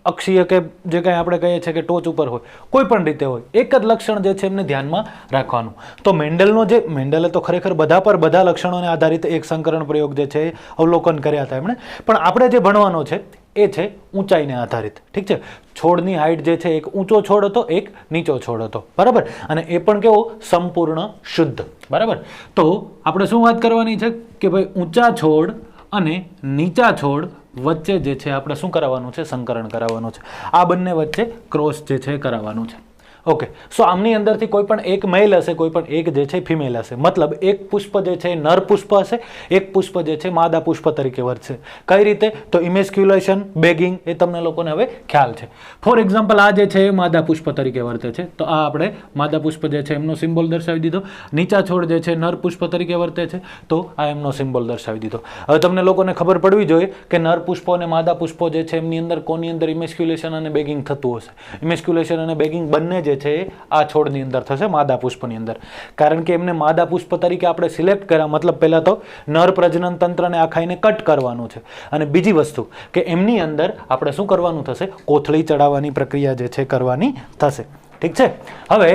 અક્ષીય કે જે કંઈ આપણે કહીએ છીએ કે ટોચ ઉપર હોય, કોઈ પણ રીતે હોય, એક જ લક્ષણ જે છે એમને ધ્યાનમાં રાખવાનું. તો મેન્ડલે તો ખરેખર બધા લક્ષણોને આધારિત એક સંકરણ પ્રયોગ જે છે અવલોકન કર્યા હતા એમણે, પણ આપણે જે ભણવાનો છે એ છે ઊંચાઈને આધારિત. ઠીક છે, છોડની હાઇટ જે છે એક ઊંચો છોડ હતો, એક નીચો છોડ હતો. બરાબર, અને એ પણ કેવો સંપૂર્ણ શુદ્ધ. બરાબર, તો આપણે શું વાત કરવાની છે કે ભાઈ ઊંચા છોડ અને નીચા છોડ વચ્ચે જે છે આપણે શું કરાવવાનું છે, સંકરણ કરાવવાનું છે. આ બંને વચ્ચે ક્રોસ જે છે કરાવવાનું છે. ઓકે, સો આમની અંદરથી કોઈ પણ એક મેલ હશે, કોઈ પણ એક જે છે ફિમેલ હશે. મતલબ એક પુષ્પ જે છે નર પુષ્પ હશે, એક પુષ્પ જે છે માદા પુષ્પ તરીકે વર્તશે. કઈ રીતે? તો ઇમેસ્ક્યુલેશન, બેગિંગ, એ તમને લોકોને હવે ખ્યાલ છે. ફોર એક્ઝામ્પલ આ જે છે એ માદા પુષ્પ તરીકે વર્તે છે, તો આ આપણે માદા પુષ્પ જે છે એમનો સિમ્બોલ દર્શાવી દીધો. નીચા છોડ જે છે નર પુષ્પ તરીકે વર્તે છે, તો આ એમનો સિમ્બોલ દર્શાવી દીધો. હવે તમને લોકોને ખબર પડવી જોઈએ કે નર પુષ્પો અને માદા પુષ્પો જે છે એમની અંદર કોની અંદર ઇમેસ્ક્યુલેશન અને બેગિંગ થતું હશે. ઇમેસ્ક્યુલેશન અને બેગિંગ બંને જે છે આ છોડની અંદર થશે, માદા પુષ્પની અંદર. કારણ કે એમને માદા પુષ્પ તરીકે આપણે સિલેક્ટ કર્યા, મતલબ પહેલા તો નર પ્રજનન તંત્રને આખાઈને કટ કરવાનું છે, અને બીજી વસ્તુ કે એમની અંદર આપણે શું કરવાનું થશે, કોથળી ચડાવવાની પ્રક્રિયા જે છે કરવાની થશે. ઠીક છે, હવે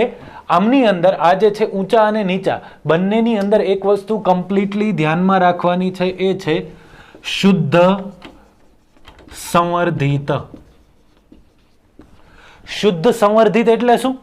આમની અંદર આ જે છે ઊંચા અને નીચા બંનેની અંદર એક વસ્તુ કમ્પ્લીટલી ધ્યાનમાં રાખવાની છે, એ છે શુદ્ધ સંવર્ધિત. શુદ્ધ સંવર્ધિત એટલે શું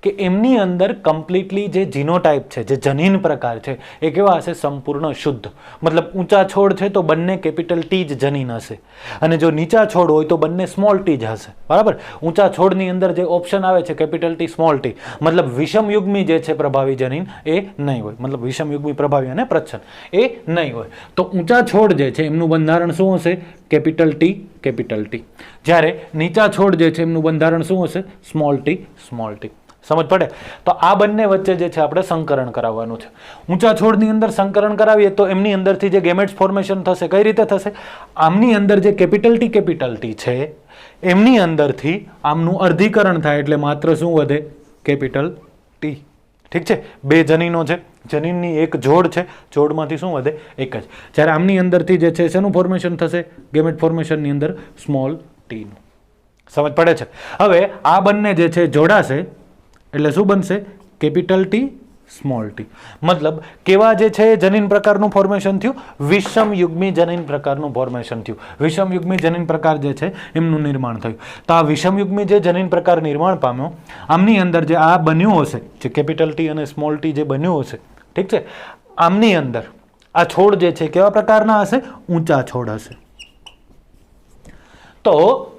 કે એમની અંદર કમ્પ્લીટલી જે જીનોટાઇપ છે, જે જનીન પ્રકાર છે, એ કેવા હશે, સંપૂર્ણ શુદ્ધ. મતલબ ઊંચા છોડ છે તો બંને કેપિટલ ટી જ જનીન હશે, અને જો નીચા છોડ હોય તો બંને સ્મોલ ટી જ હશે. બરાબર, ઊંચા છોડની અંદર જે ઓપ્શન આવે છે કેપિટલ ટી સ્મોલ ટી, મતલબ વિષમયુગ્મી જે છે પ્રભાવી જનીન એ નહીં હોય. મતલબ વિષમયુગ્મી પ્રભાવી અને પ્રચ્છન્ન એ નહીં હોય. તો ઊંચા છોડ જે છે એમનું બંધારણ શું હશે, કેપિટલ ટી કેપિટલ ટી. જ્યારે નીચા છોડ જે છે એમનું બંધારણ શું હશે, સ્મોલ ટી સ્મોલ ટી. સમજ પડે? તો આ બંને વચ્ચે જે છે આપણે સંકરણ કરાવવાનું છે. ઊંચા છોડની અંદર સંકરણ કરાવીએ તો એમની અંદરથી જે ગેમેટ્સ ફોર્મેશન થશે, કઈ રીતે થશે, આમની અંદર જે કેપિટલ ટી છે એમની અંદરથી આમનું અર્ધીકરણ થાય, એટલે માત્ર શું વધે, કેપિટલ ટી. ઠીક છે, બે જનીનો છે, જનીનની એક જોડ છે, જોડમાંથી શું વધે, એક જ. જ્યારે આમની અંદરથી જે છે શેનું ફોર્મેશન થશે, ગેમેટ ફોર્મેશનની અંદર સ્મોલ ટીનું. સમજ પડે છે? હવે આ બંને જે છે જોડાશે એટલે શું બનશે, કેપિટલ ટી સ્મોલ ટી. મતલબ કેવા જે છે જનીન પ્રકારનું ફોર્મેશન થયું, વિષમયુગ્મી જનીન પ્રકારનું ફોર્મેશન થયું. વિષમયુગ્મી જનીન પ્રકાર જે છે એમનું નિર્માણ થયું. તો આ વિષમયુગ્મી જે જનીન પ્રકાર નિર્માણ પામ્યો, આમની અંદર જે આ બન્યું હશે, જે કેપિટલ ટી અને સ્મોલ ટી જે બન્યું હશે, ઠીક છે, આમની અંદર આ છોડ જે છે કેવા પ્રકારના હશે, ઊંચા છોડ હશે. તો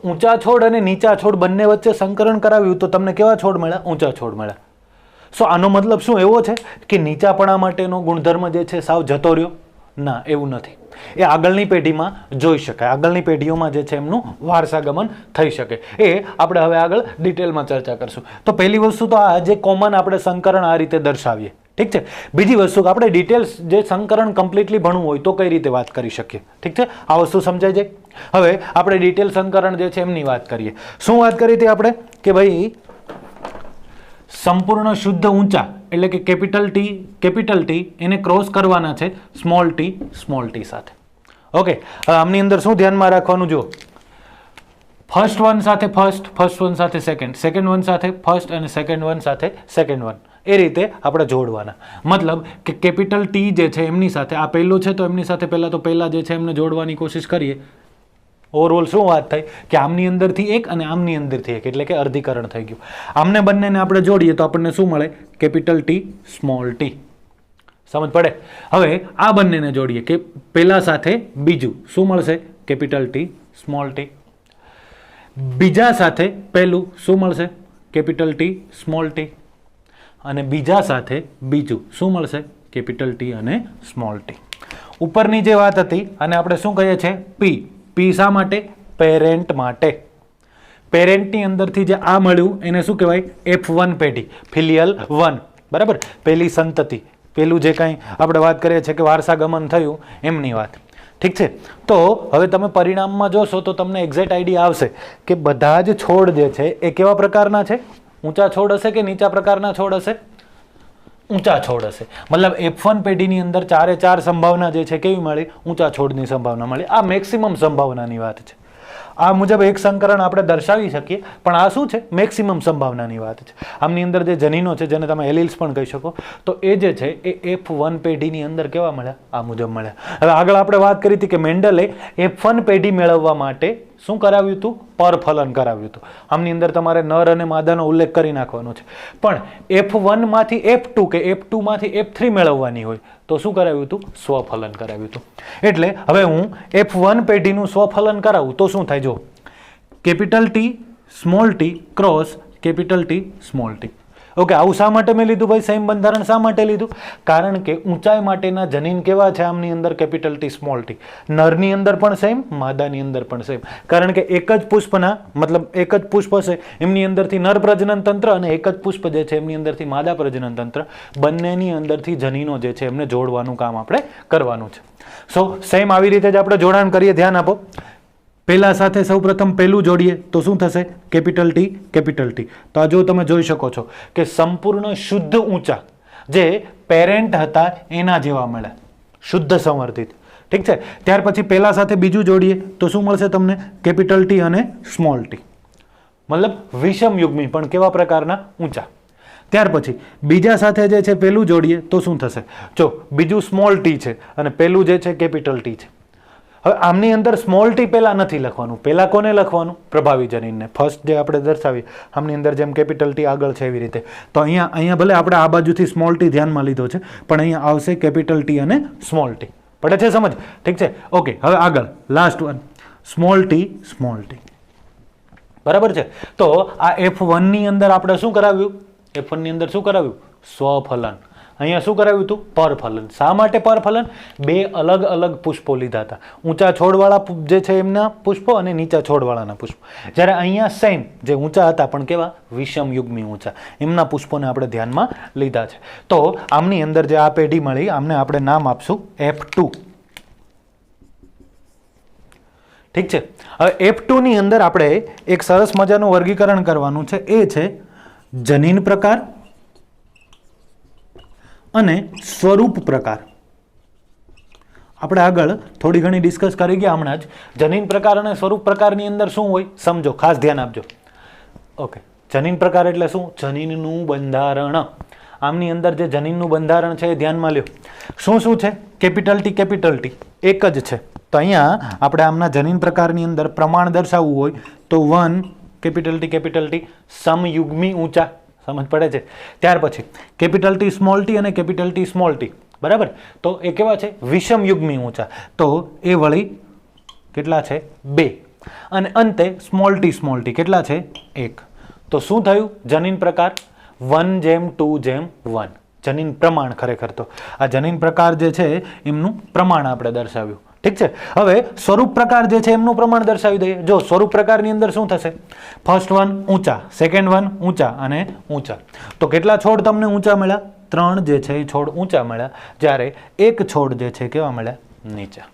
ઊંચા છોડ અને નીચા છોડ બંને વચ્ચે સંકરણ કરાવ્યું તો તમને કેવા છોડ મળ્યા, ઊંચા છોડ મળ્યા. સો આનો મતલબ શું એવો છે કે નીચાપણા માટેનો ગુણધર્મ જે છે સાવ જતો રહ્યો? ના, એવું નથી. એ આગળની પેઢીમાં જોઈ શકાય, આગળની પેઢીઓમાં જે છે એમનું વારસાગમન થઈ શકે. એ આપણે હવે આગળ ડિટેલમાં ચર્ચા કરશું. તો પહેલી વસ્તુ તો આ જે કોમન આપણે સંકરણ આ રીતે દર્શાવીએ. ઠીક છે, બીજી વસ્તુ કે આપણે ડિટેલ્સ જે સંકરણ કમ્પ્લીટલી ભણવું હોય તો કઈ રીતે વાત કરી શકીએ. ઠીક છે, આ વસ્તુ સમજાય જાય. હવે આપણે ડિટેલ સંકરણ જે છે એમની વાત કરીએ. શું વાત કરી હતી આપણે કે ભાઈ સંપૂર્ણ શુદ્ધ ઊંચા એટલે કે કેપિટલ ટી એને ક્રોસ કરવાના છે સ્મોલ ટી સાથે. ઓકે, હવે આમની અંદર શું ધ્યાનમાં રાખવાનું, જો ફર્સ્ટ વન સાથે ફર્સ્ટ વન સાથે સેકન્ડ વન સાથે ફર્સ્ટ અને સેકન્ડ વન સાથે સેકન્ડ વન, એ રીતે આપણે જોડવાના. મતલબ કે કેપિટલ ટી જે છે એમની સાથે આ પહેલું છે તો એમની સાથે પહેલા જે છે એમને જોડવાની કોશિશ કરીએ. ઓવરઓલ શું વાત થઈ કે આમની અંદરથી એક અને આમની અંદરથી એક, એટલે કે અર્ધીકરણ થઈ ગયું. આમને બંનેને આપણે જોડીએ તો આપણને શું મળે, કેપિટલ ટી સ્મોલ ટી. સમજ પડે? હવે આ બંનેને જોડીએ કે પહેલા સાથે બીજું શું મળશે, કેપિટલ ટી સ્મોલ ટી. બીજા સાથે પહેલું શું મળશે, કેપિટલ ટી સ્મોલ ટી. અને બીજા સાથે બીજું શું મળશે, કેપિટલ ટી અને સ્મોલ ટી. ઉપરની જે વાત હતી અને આપણે શું કહીએ છીએ, પી શા માટે, પેરેન્ટ માટે. પેરેન્ટની અંદરથી જે આ મળ્યું એને શું કહેવાય, F1 પેઢી, ફિલિયલ 1. બરાબર, પહેલી સંતતિ, પેલું જે કાંઈ આપણે વાત કરીએ છીએ કે વારસાગમન થયું એમની વાત. ઠીક છે, તો હવે તમે પરિણામમાં જોશો તો તમને એક્ઝેક્ટ આઈડિયા આવશે કે બધા જ છોડ જે છે એ કેવા પ્રકારના છે, ઊંચા છોડ હશે કે નીચા પ્રકારના છોડ હશે, ઊંચા છોડ હશે. મતલબ F1 પેઢીની અંદર 4 સંભાવના જે છે કેવી મળી, ઊંચા છોડની સંભાવના મળી. આ મેક્સિમમ સંભાવનાની વાત છે. આ મુજબ એક સંકરણ આપણે દર્શાવી શકીએ, પણ આ શું છે? મેક્સિમમ સંભાવનાની વાત છે. આમની અંદર જે જનીનો છે, જેને તમે એલિલ્સ પણ કહી શકો, તો એ જે છે એ F1 પેઢીની અંદર કેવા મળ્યા? આ મુજબ મળ્યા. હવે આગળ આપણે વાત કરી હતી કે મેન્ડલે F1 પેઢી મેળવવા માટે શું કરાવ્યું હતું? પરફલન કરાવ્યું હતું. આમની અંદર તમારે નર અને માદાનો ઉલ્લેખ કરી નાખવાનો છે. પણ F1 માંથી F2 કે F2 માંથી F3 મેળવવાની હોય તો શું કરાવ્યું હતું? સ્વફલન કરાવ્યું હતું. એટલે હવે હું F1 પેઢીનું સ્વફલન કરાવું તો શું થાય? જો capital T small T cross capital T small T. Okay, આવું શા માટે મેં લીધું ભાઈ? સેમ બંધારણ શા માટે લીધું? કારણ કે ઊંચાઈ માટેના જનીન કેવા છે? આમની અંદર કેપિટલ ટી સ્મોલ ટી. નરની અંદર પણ સેમ, માદાની અંદર પણ સેમ. કારણ કે એક જ પુષ્પના મતલબ એક જ પુષ્પ હશે એમની અંદરથી નર પ્રજનન તંત્ર અને એક જ પુષ્પ જે છે એમની અંદરથી માદા પ્રજનન તંત્ર, બંનેની અંદરથી જનીનો જે છે એમને જોડવાનું કામ આપણે કરવાનું છે. સો સેમ આવી રીતે જ આપણે જોડાણ કરીએ. ધ્યાન આપો. પહેલા સાથે સૌપ્રથમ પહેલું જોડીએ તો શું થશે? Capital T capital T. તો આ જો તમે જોઈ શકો છો કે સંપૂર્ણ શુદ્ધ ઊંચા જે પેરેન્ટ હતા એના જેવા મળે, શુદ્ધ સંવર્ધિત. ઠીક છે. ત્યાર પછી પહેલા સાથે બીજું જોડીએ તો શું મળશે તમને? કેપિટલ ટી અને સ્મોલ ટી, મતલબ વિષમ યુગ્મી પણ કેવા પ્રકારના? ઊંચા. ત્યાર પછી બીજા સાથે જે છે પહેલું જોડીએ તો શું થશે? જો બીજું સ્મોલ ટી છે અને પહેલું જે છે કેપિટલ ટી છે. હવે આમની અંદર સ્મોલ ટી પહેલા નથી લખવાનું. પહેલા કોને લખવાનું? પ્રભાવી જનીનને. ફર્સ્ટ જે આપણે દર્શાવીએ આમની અંદર જેમ કેપિટલ ટી આગળ છે એવી રીતે. તો અહીંયા ભલે આપણે આ બાજુથી સ્મોલ ટી ધ્યાનમાં લીધો છે, પણ અહીંયા આવશે કેપિટલ ટી અને સ્મોલ ટી. પડે છે સમજ? ઠીક છે. ઓકે, હવે આગળ last one small T small T. બરાબર છે. તો આ F1 ની અંદર આપણે શું કરાવ્યું? F1 ની અંદર શું કરાવ્યું? સ્વફલન. અહીંયા શું કરાવ્યું હતું? પરફલન. શા માટે પરફલન? બે અલગ અલગ પુષ્પો લીધા હતા. ઊંચા છોડવાળા જે છે એમના પુષ્પો અને નીચા છોડવાળાના પુષ્પો. જ્યારે અહીંયા સેમ જે ઊંચા હતા પણ કેવા? વિષમ યુગ્મી ઊંચા, એમના પુષ્પોને આપણે ધ્યાનમાં લીધા છે. તો આમની અંદર જે આ પેઢી મળી આમને આપણે નામ આપશું F2. ઠીક છે. હવે F2 ની અંદર આપણે એક સરસ મજાનું વર્ગીકરણ કરવાનું છે. એ છે જનીન પ્રકાર અને સ્વરૂપ પ્રકાર. આપણે આગળ થોડી ઘણી ડિસ્કસ કરી ગયા હમણાં જ. જનીન પ્રકાર અને સ્વરૂપ પ્રકારની અંદર શું હોય સમજો, ખાસ ધ્યાન આપજો. ઓકે, જનીન પ્રકાર એટલે શું? જનીનનું બંધારણ. આમની અંદર જે જનીનનું બંધારણ છે એ ધ્યાનમાં લ્યો. શું શું છે? કેપિટલ ટી એક જ છે. તો અહીંયા આપણે આમના જનીન પ્રકારની અંદર પ્રમાણ દર્શાવવું હોય તો 1 કેપિટલ ટી સમયુગ્મી ઊંચા. સમજ પડે છે? ત્યાર પછી કેપિટલ ટી સ્મોલ ટી અને કેપિટલ ટી સ્મોલ ટી. બરાબર. તો એ કેવા છે? વિષમ યુગ્મી ઊંચા. તો એ વળી કેટલા છે? 2. અને અંતે સ્મોલ ટી કેટલા છે? 1. તો શું થયું? જનીન પ્રકાર 1:2:1. જનીન પ્રમાણ. ખરેખર તો આ જનીન પ્રકાર જે છે એમનું પ્રમાણ આપણે દર્શાવ્યું. ઠીક છે. હવે સ્વરૂપ પ્રકાર જે છે એમનું પ્રમાણ દર્શાવી દઈએ. જો સ્વરૂપ પ્રકારની અંદર શું થશે? ફર્સ્ટ વન ઊંચા, સેકન્ડ વન ઊંચા અને ઊંચા. તો કેટલા છોડ તમને ઊંચા મળ્યા? 3 જે છે એ છોડ ઊંચા મળ્યા, જ્યારે એક છોડ જે છે કેવા મળ્યા? નીચા.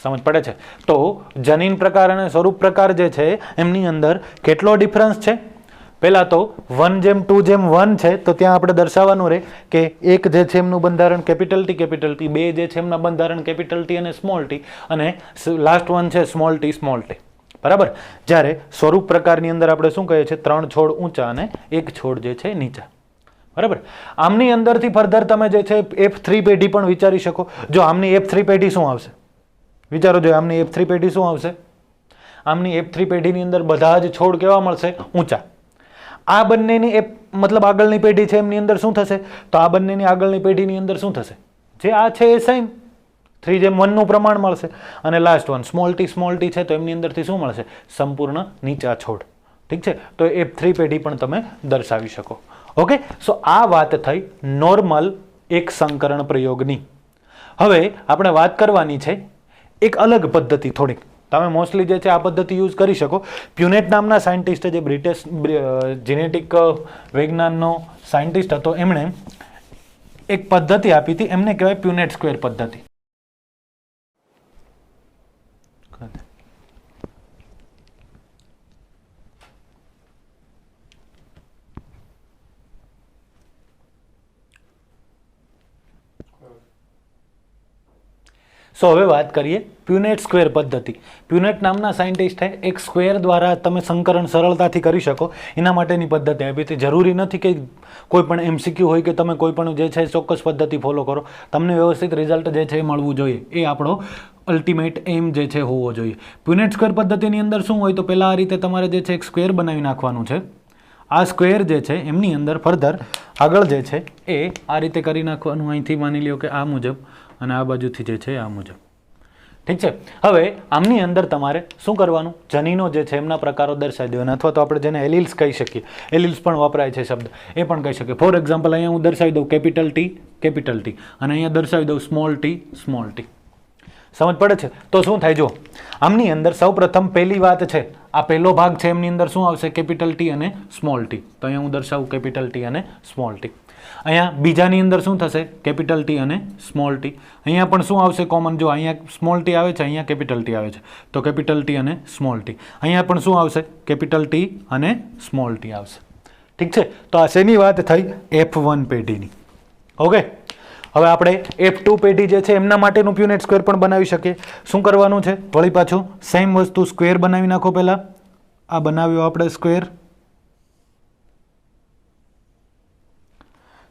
સમજ પડે છે? તો જનીન પ્રકાર અને સ્વરૂપ પ્રકાર જે છે એમની અંદર કેટલો ડિફરન્સ છે? પહેલા તો 1:2:1 છે તો ત્યાં આપણે દર્શાવવાનું રહે કે એક જે છે એમનું બંધારણ કેપિટલ ટી, બે જે છે એમના બંધારણ કેપિટલ ટી અને સ્મોલ ટી, અને લાસ્ટ વન છે સ્મોલ ટી. બરાબર. જ્યારે સ્વરૂપ પ્રકારની અંદર આપણે શું કહીએ છીએ? 3 છોડ ઊંચા અને એક છોડ જે છે નીચા. બરાબર. આમની અંદરથી ફર્ધર તમે જે છે F3 પેઢી પણ વિચારી શકો. જો આમની F3 પેઢી શું આવશે? વિચારો. જો આમની F3 પેઢી શું આવશે? આમની F3 પેઢીની અંદર બધા જ છોડ કેવા મળશે? ઊંચા. આ બંનેની મતલબ આગળની પેઢી છે એમની અંદર શું થશે? તો આ બંનેની આગળની પેઢીની અંદર શું થશે? જે આ છે એ સેમ 3:1 નું પ્રમાણ મળશે. અને લાસ્ટ વન સ્મોલ ટી છે તો એમની અંદરથી શું મળશે? સંપૂર્ણ નીચા છોડ. ઠીક છે. તો F3 પેઢી પણ તમે દર્શાવી શકો. ઓકે. સો આ વાત થઈ નોર્મલ એક સંકરણ પ્રયોગની. હવે આપણે વાત કરવાની છે એક અલગ પદ્ધતિ થોડીક. તમે મોસ્ટલી જે છે આ પદ્ધતિ યુઝ કરી શકો. પ્યુનેટ નામના સાયન્ટિસ્ટ જે બ્રિટિશ જીનેટિક વિજ્ઞાનનો સાયન્ટિસ્ટ હતો, એમણે એક પદ્ધતિ આપી હતી. એમને કહેવાય પ્યુનેટ સ્ક્વેર પદ્ધતિ. સો હવે વાત કરીએ પ્યુનેટ સ્ક્વેર પદ્ધતિ. પ્યુનેટ નામના સાયન્ટિસ્ટે એક સ્ક્વેર દ્વારા તમે સંકરણ સરળતાથી કરી શકો એના માટેની પદ્ધતિ આપી હતી. જરૂરી નથી કે કોઈ પણ એમસીક્યુ હોય કે તમે કોઈ પણ જે છે ચોક્કસ પદ્ધતિ ફોલો કરો, તમને વ્યવસ્થિત રિઝલ્ટ જે છે એ મળવું જોઈએ. એ આપણો અલ્ટિમેટ એમ જે છે હોવો જોઈએ. પ્યુનેટ સ્ક્વેર પદ્ધતિની અંદર શું હોય તો પહેલાં આ રીતે તમારે જે છે એક સ્ક્વેર બનાવી નાખવાનું છે. આ સ્ક્વેર જે છે એમની અંદર ફર્ધર આગળ જે છે એ આ રીતે કરી નાખવાનું. અહીંથી માની લ્યો કે આ મુજબ અને આ બાજુથી જે છે આ મુજબ. ઠીક છે. હવે આમની અંદર તમારે શું કરવાનું, જનીનો જે છે એમના પ્રકારો દર્શાવી દેવાના, અથવા તો આપણે જેને એલિલ્સ કહી શકીએ, એલિલ્સ પણ વપરાય છે શબ્દ, એ પણ કહી શકીએ. ફોર એક્ઝામ્પલ અહીંયા હું દર્શાવી દઉં કેપિટલ ટી અને અહીંયા દર્શાવી દઉં સ્મોલ ટી. સમજ પડે છે? તો શું થાય જો આમની અંદર સૌપ્રથમ પહેલી વાત છે, આ પહેલો ભાગ છે એમની અંદર શું આવશે, કેપિટલ ટી અને સ્મોલ ટી. તો અહીંયા હું દર્શાવું કેપિટલ ટી અને સ્મોલ ટી. અહીંયા બીજાની અંદર શું થશે, કેપિટલ ટી અને સ્મોલ ટી. અહીંયા પણ શું આવશે કોમન, જો અહીંયા સ્મોલ ટી આવે છે, અહીંયા કેપિટલ ટી આવે છે, તો કેપિટલ ટી અને સ્મોલ ટી. અહીંયા પણ શું આવશે, કેપિટલ ટી અને સ્મોલ ટી આવશે. ઠીક છે. તો આ શેની વાત થઈ, F1 પેઢીની. ઓકે. હવે આપણે F2 પેઢી જે છે એમના માટેનું પ્યુનેટ સ્ક્વેર પણ બનાવી શકીએ. શું કરવાનું છે, વળી પાછું સેમ વસ્તુ, સ્ક્વેર બનાવી નાખો. પહેલા આ બનાવ્યો આપણે સ્ક્વેર.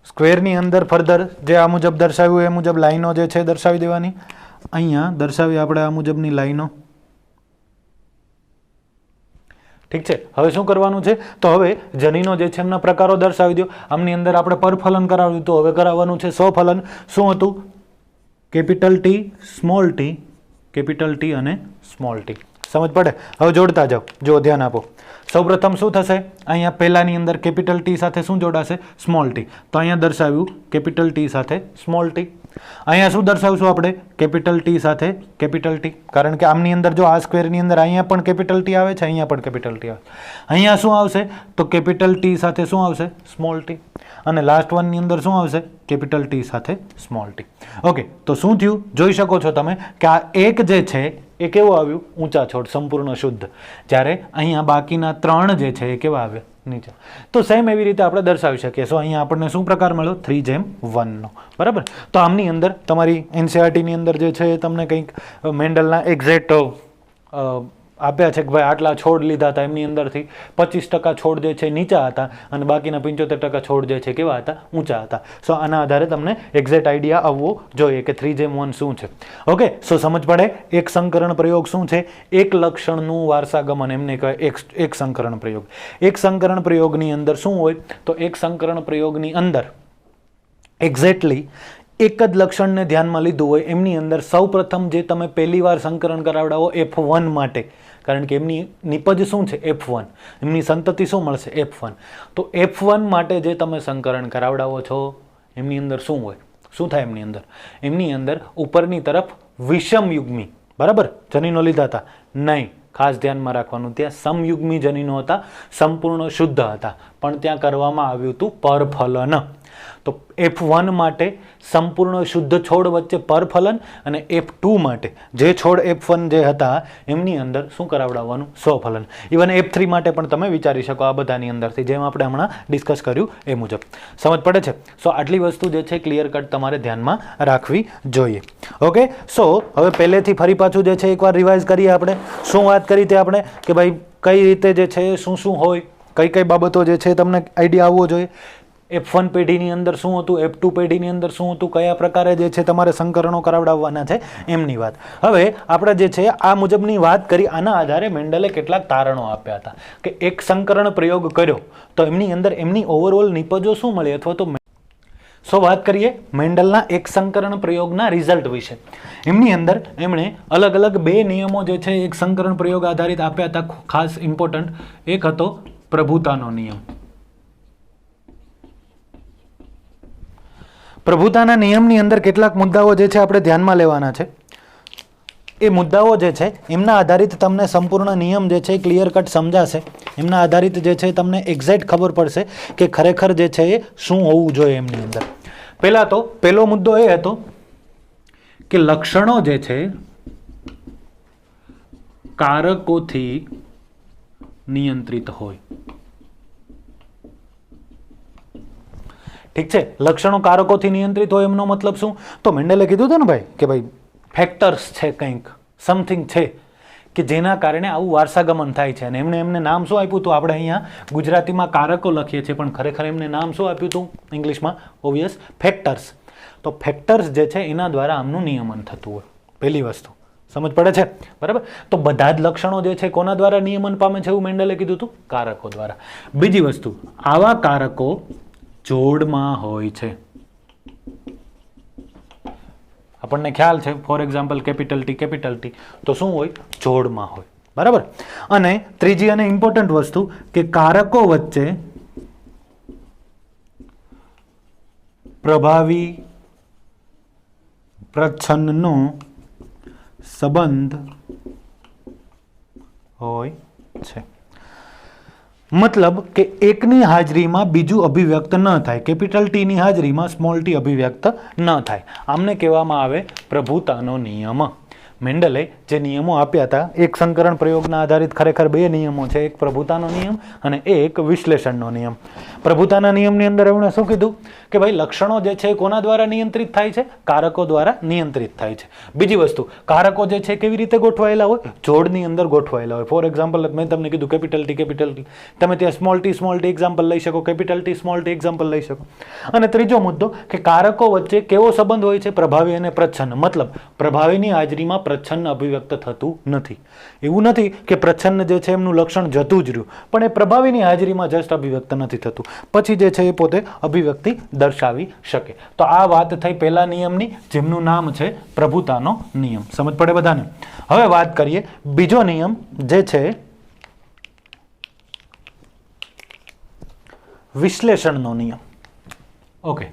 સ્ક્વેરની અંદર ફર્ધર જે આ મુજબ દર્શાવ્યું એ મુજબ લાઈનો જે છે દર્શાવી દેવાની. અહીંયા દર્શાવી આપણે આ મુજબની લાઈનો. ઠીક છે. હવે શું કરવાનું છે, તો હવે જનીનો જે છે એમના પ્રકારો દર્શાવી દો. આમની અંદર આપણે પરફલન કરાવ્યું, તો હવે કરાવવાનું છે સ્વફલન. શું હતું, capital T, small T, capital T અને સ્મોલ ટી. સમજ પડે? હવે જોડતા જાઓ, જો ધ્યાન આપો. સૌપ્રથમ શું થશે, અહીંયા પહેલાની અંદર કેપિટલ ટી સાથે શું જોડાશે, સ્મોલ ટી. તો અહીંયા દર્શાવ્યું કેપિટલ ટી સાથે સ્મોલ ટી. અહીંયા શું દર્શાવશું આપણે, કેપિટલ ટી સાથે કેપિટલ ટી. કારણ કે આમની અંદર જો આ સ્ક્વેરની અંદર અહીંયા પણ કેપિટલ ટી આવે છે, અહીંયા પણ કેપિટલ ટી આવે. અહીંયા શું આવશે, તો કેપિટલ ટી સાથે શું આવશે, સ્મોલ ટી. અને લાસ્ટ વનની અંદર શું આવશે, કેપિટલ ટી સાથે સ્મોલ ટી. ઓકે. તો શું થયું, જોઈ શકો છો તમે કે આ એક જે છે એ કેવું આવ્યું, ઊંચા છોડ, સંપૂર્ણ શુદ્ધ. જ્યારે અહીંયા બાકીના ત્રણ જે છે એ કેવા આવ્યા, નીચે. તો સેમ એવી રીતે આપણે દર્શાવી શકીએ. સો અહીંયા આપણને શું પ્રકાર મળ્યો, 3:1 નો. બરાબર. તો આમની અંદર તમારી એનસીઆરટીની અંદર જે છે તમને કંઈક મેન્ડલના એક્ઝેક્ટ આપ્યા છે કે ભાઈ આટલા છોડ લીધા હતા, એમની અંદરથી 25% છોડ જે છે નીચા હતા અને બાકીના 75% છોડ જે છે કેવા હતા, ઊંચા હતા. સો આના આધારે તમને એક્ઝેક્ટ આઈડિયા આવવો જોઈએ કે 3:1 શું છે. ઓકે. સો સમજ પડે, એક સંકરણ પ્રયોગ શું છે, એક લક્ષણનું વારસાગમન એમને કહેવાય એક સંકરણ પ્રયોગ. એક સંકરણ પ્રયોગની અંદર શું હોય, તો એક સંકરણ પ્રયોગની અંદર એક્ઝેક્ટલી એક જ લક્ષણને ધ્યાનમાં લીધું હોય. એમની અંદર સૌપ્રથમ જે તમે પહેલી વાર સંકરણ કરાવડાવો F1 માટે, કારણ કે એમની નિપજ શું છે, F1, એમની સંતતિ શું મળશે, F1. તો F1 માટે જે તમે સંકરણ કરાવડાવો છો એમની અંદર શું હોય, શું થાય એમની અંદર ઉપરની તરફ વિષમયુગ્મી, બરાબર, જનીનો લીધા હતા નહીં. ખાસ ધ્યાનમાં રાખવાનું, ત્યાં સમયુગ્મી જનીનો હતા, સંપૂર્ણ શુદ્ધ હતા, પણ ત્યાં કરવામાં આવ્યું હતું પરફલન. તો F1 માટે સંપૂર્ણ શુદ્ધ છોડ વચ્ચે પરફલન અને F2 માટે જે છોડ F1 જે હતા એમની અંદર શું કરાવડાવવાનું, સ્વફલન. ઇવન F3 માટે પણ તમે વિચારી શકો આ બધાની અંદરથી, જેમ આપણે હમણાં ડિસ્કસ કર્યું એ મુજબ. સમજ પડે છે? સો આટલી વસ્તુ જે છે ક્લિયર કટ તમારે ધ્યાનમાં રાખવી જોઈએ. ઓકે. સો હવે પહેલેથી ફરી પાછું જે છે એકવાર રિવાઇઝ કરીએ. આપણે શું વાત કરી તે આપણે કે ભાઈ કઈ રીતે જે છે શું શું હોય, કઈ કઈ બાબતો જે છે તમને આઈડિયા આવવો જોઈએ. F1 પેઢીની અંદર શું હતું, F2 પેઢીની અંદર શું હતું, કયા પ્રકારે જે છે તમારે સંકરણો કરાવડાવવાના છે એમની વાત. હવે આપણે જે છે આ મુજબની વાત કરી. આના આધારે મેન્ડલે કેટલાક તારણો આપ્યા હતા કે એક સંકરણ પ્રયોગ કર્યો તો એમની અંદર એમની ઓવરઓલ નિપજો શું મળી, અથવા તો સો વાત કરીએ મેન્ડલના એક સંકરણ પ્રયોગના રિઝલ્ટ વિશે. એમની અંદર એમણે અલગ અલગ બે નિયમો જે છે એક સંકરણ પ્રયોગ આધારિત આપ્યા હતા, ખાસ ઇમ્પોર્ટન્ટ. એક હતો પ્રભુતાનો નિયમ. પ્રભુતાના નિયમની અંદર કેટલાક મુદ્દાઓ જે છે આપણે ધ્યાનમાં લેવાના છે. એ મુદ્દાઓ જે છે એમના આધારિત તમને સંપૂર્ણ નિયમ જે છે ક્લિયર કટ સમજાશે. એમના આધારિત જે છે તમને એક્ઝેક્ટ ખબર પડશે કે ખરેખર જે છે એ શું હોવું જોઈએ એમની અંદર. પહેલા તો પહેલો મુદ્દો એ હતો કે લક્ષણો જે છે કારકોથી નિયંત્રિત હોય. ઠીક છે. લક્ષણો કારકોથી નિયંત્રિત હોય એમનો મતલબ શું, તો મેન્ડલે કીધું હતું ને ભાઈ કે ભાઈ ફેક્ટર્સ છે, કંઈક સમથિંગ છે કે જેના કારણે આવું વારસાગમન થાય છે. અને એમને નામ શું આપ્યું હતું? આપણે અહીંયા ગુજરાતીમાં કારકો લખીએ છીએ, પણ ખરેખર એમને નામ શું આપ્યું હતું ઇંગ્લિશમાં? Obvious, factors. તો ફેક્ટર્સ જે છે એના દ્વારા આમનું નિયમન થતું હોય. પહેલી વસ્તુ સમજ પડે છે, બરાબર? તો બધા જ લક્ષણો જે છે કોના દ્વારા નિયમન પામે છે એવું મેન્ડલે કીધું હતું? કારકો દ્વારા. બીજી વસ્તુ, આવા કારકો જોડમાં હોય છે. આપણને ખ્યાલ છે, ફોર એક્ઝામ્પલ કેપિટલ ટી, તો શું હોય? જોડમાં હોય, બરાબર? અને ત્રીજી અને ઇમ્પોર્ટન્ટ વસ્તુ કે કારકો વચ્ચે પ્રભાવી પ્રચ્છન્નનો સંબંધ હોય છે. મતલબ કે એકની હાજરીમાં બીજું અભિવ્યક્ત ન થાય. કેપિટલ ટીની હાજરીમાં સ્મોલ ટી અભિવ્યક્ત ન થાય. આમને કહેવામાં આવે પ્રભુતાનો નિયમ. મેન્ડલે જે નિયમો આપ્યા હતા, એક સંકરણ પ્રયોગના આધારિત ખરેખર બે નિયમો છે, એક પ્રભુતાનો નિયમ અને એક વિશ્લેષણનો નિયમ. પ્રભુતાના નિયમની અંદર એમણે શું કીધું કે ભાઈ લક્ષણો જે છે કોના દ્વારા નિયંત્રિત થાય છે? કારકો દ્વારા નિયંત્રિત થાય છે. બીજી વસ્તુ, કારકો જે છે કેવી રીતે ગોઠવાયેલા હોય? જોડની અંદર ગોઠવાયેલા હોય. ફોર એક્ઝામ્પલ મેં તમને કીધું કેપિટલ ટી, તમે ત્યાં સ્મોલ ટી એક્ઝામ્પલ લઈ શકો, capital T small T example લઈ શકો. અને ત્રીજો મુદ્દો કે કારકો વચ્ચે કેવો સંબંધ હોય છે? પ્રભાવી અને પ્રચ્છન્ન. મતલબ પ્રભાવીની હાજરીમાં પ્રચ્છન્ન અભિવ્યક્ત થતું નથી. એવું નથી કે પ્રચ્છન્ન જે છે એમનું લક્ષણ જતું જ રહ્યું, પણ એ પ્રભાવીની હાજરીમાં જસ્ટ અભિવ્યક્ત નથી થતું, પછી જે છે એ પોતે અભિવ્યક્તિ દર્શાવી શકે. તો આ વાત થઈ પહેલા નિયમની, જેમનું નામ છે પ્રભુતાનો નિયમ. સમજ પડે બધાને? હવે વાત કરીએ બીજો નિયમ જે છે વિશ્લેષણનો નિયમ. ઓકે,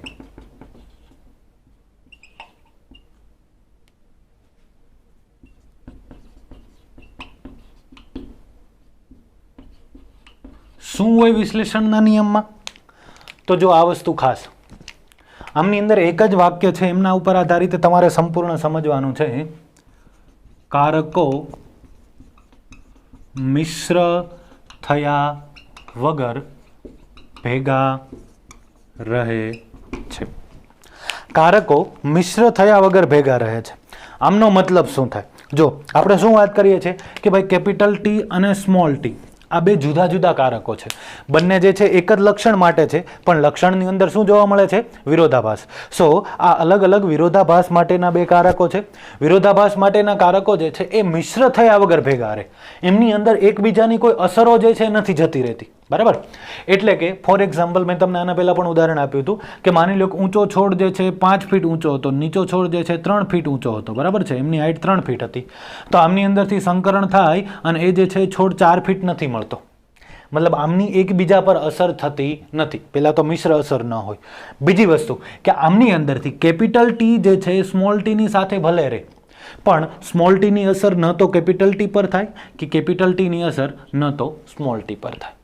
શું હોય વિશ્લેષણના નિયમમાં? તો જો આ વસ્તુ ખાસ, આમની અંદર એક જ વાક્ય છે, એમના ઉપર આધારિત તમારે સંપૂર્ણ સમજવાનું છે. કારકો મિશ્ર થયા વગર ભેગા રહે છે. કારકો મિશ્ર થયા વગર ભેગા રહે છે. આમનો મતલબ શું થાય? જો આપણે શું વાત કરીએ છીએ કે ભાઈ કેપિટલ ટી અને સ્મોલ ટી આ બે જુદા જુદા કારકો છે. બંને જે છે એક જ લક્ષણ માટે છે, પણ લક્ષણની અંદર શું જોવા મળે છે? વિરોધાભાસ. સો આ અલગ અલગ વિરોધાભાસ માટેના બે કારકો છે. વિરોધાભાસ માટેના કારકો જે છે એ મિશ્ર થયા વગર ભેગા રહે. એમની અંદર એકબીજાની કોઈ અસરો જે છે નથી જતી રહેતી, બરાબર? એટલે કે ફોર એક્ઝામ્પલ મેં તમને આના પહેલા પણ ઉદાહરણ આપ્યું હતું કે માની લો કે ઊંચો છોડ જે છે 5 ફીટ ઊંચો હતો, નીચો છોડ જે છે 3 ફીટ ઊંચો હતો, બરાબર છે? એમની હાઈટ 3 ફીટ હતી. તો આમની અંદરથી સંકરણ થાય અને એ જે છે છોડ 4 ફીટ નથી મળતો. મતલબ આમની એકબીજા પર અસર થતી નથી. પહેલાં તો મિશ્ર અસર ન હોય. બીજી વસ્તુ કે આમની અંદરથી કેપિટલ ટી જે છે સ્મોલ ટીની સાથે ભલે રહે, પણ સ્મોલ ટીની અસર ન તો કેપિટલ ટી પર થાય કે કેપિટલ ટીની અસર ન તો સ્મોલ ટી પર થાય.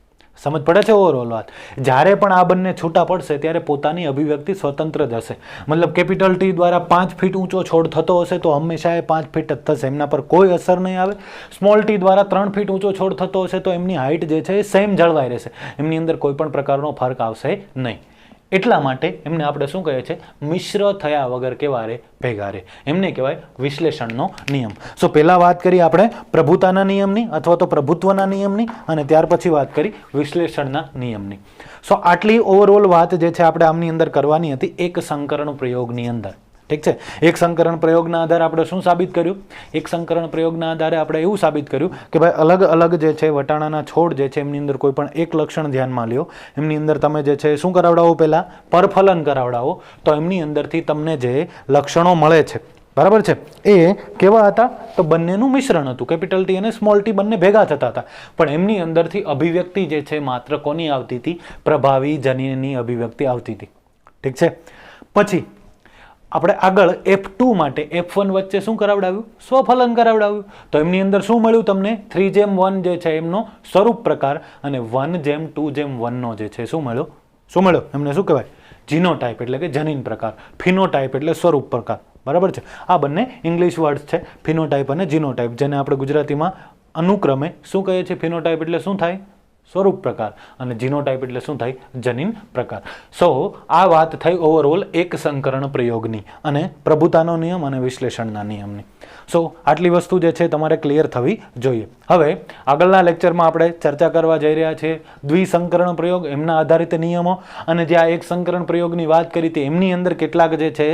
સમજ પડે છે ઓવરઓલ વાત? જ્યારે પણ આ બંને છૂટા પડશે ત્યારે પોતાની અભિવ્યક્તિ સ્વતંત્ર જ હશે. મતલબ કેપિટલ ટી દ્વારા 5 ફીટ ઊંચો છોડ થતો હશે તો હંમેશા એ 5 ફીટ જ થશે, એમના પર કોઈ અસર નહીં આવે. સ્મોલ ટી દ્વારા 3 ફીટ ઊંચો છોડ થતો હશે તો એમની હાઇટ જે છે એ સેમ જળવાઈ રહેશે, એમની અંદર કોઈ પણ પ્રકારનો ફરક આવશે નહીં. એટલા માટે એમને આપણે શું કહીએ છીએ? મિશ્ર થયા વગર કેવા રે? ભેગા રે. એમને કહેવાય વિશ્લેષણનો નિયમ. સો પહેલા વાત કરી આપણે પ્રભુતાના નિયમની અથવા તો પ્રભુત્વના નિયમની, અને ત્યાર પછી વાત કરી વિશ્લેષણના નિયમની. સો આટલી ઓવરઓલ વાત જે છે આપણે આમની અંદર કરવાની હતી એક સંકરણ પ્રયોગની અંદર. ઠીક છે? એક સંકરણ પ્રયોગના આધારે આપણે શું સાબિત કર્યું? એક સંકરણ પ્રયોગના આધારે આપણે એવું સાબિત કર્યું કે ભાઈ અલગ અલગ જે છે વટાણાના છોડ જે છે એમની અંદર કોઈ પણ એક લક્ષણ ધ્યાનમાં લ્યો, એમની અંદર તમે જે છે શું કરાવડાવો? પહેલા પરફલન કરાવડાવો, તો એમની અંદરથી તમને જે લક્ષણો મળે છે, બરાબર છે, એ કેવા હતા? તો બંનેનું મિશ્રણ હતું. કેપિટલ ટી અને સ્મોલ ટી બંને ભેગા થતા હતા, પણ એમની અંદરથી અભિવ્યક્તિ જે છે માત્ર કોની આવતી હતી? પ્રભાવી જનીનની અભિવ્યક્તિ આવતી હતી. ઠીક છે? પછી આપણે આગળ F2 માટે F1 વચ્ચે શું કરાવડાવ્યું? સ્વફલન કરાવડાવ્યું. તો એમની અંદર શું મળ્યું તમને? 3:1 જે છે એમનો સ્વરૂપ પ્રકાર અને 1:2:1 નો જે છે શું મળ્યો? શું મળ્યો? એમને શું કહેવાય? જીનોટાઈપ એટલે કે જનીન પ્રકાર. ફિનોટાઈપ એટલે સ્વરૂપ પ્રકાર, બરાબર છે? આ બંને ઇંગ્લિશ વર્ડ્સ છે, ફિનોટાઈપ અને જીનોટાઈપ, જેને આપણે ગુજરાતીમાં અનુક્રમે શું કહીએ છીએ? ફિનોટાઈપ એટલે શું થાય? સ્વરૂપ પ્રકાર, અને જીનોટાઈપ એટલે શું થાય? જનીન પ્રકાર. સો આ વાત થઈ ઓવરઓલ એક સંકરણ પ્રયોગની અને પ્રભુતાનો નિયમ અને વિશ્લેષણના નિયમની. સો આટલી વસ્તુ જે છે તમારે ક્લિયર થવી જોઈએ. હવે આગળના લેક્ચરમાં આપણે ચર્ચા કરવા જઈ રહ્યા છીએ દ્વિસંકરણ પ્રયોગ, એમના આધારિત નિયમો, અને જે આ એક સંકરણ પ્રયોગની વાત કરી હતી એમની અંદર કેટલાક જે છે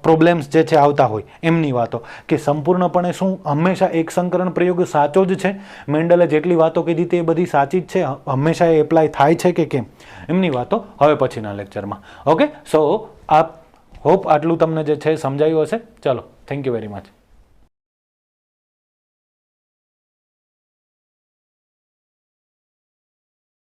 પ્રોબ્લેમ્સ જે છે આવતા હોય એમની વાતો, કે સંપૂર્ણપણે શું હંમેશા એક સંકરણ પ્રયોગ સાચો જ છે? મેન્ડલે જેટલી વાતો કીધી તે બધી સાચી જ છે? હંમેશા એ એપ્લાય થાય છે કે કેમ? એમની વાતો હવે પછીના લેક્ચરમાં. ઓકે, સો હોપ આટલું તમને જે છે સમજાયું હશે. ચલો, થેન્ક યુ વેરી મચ.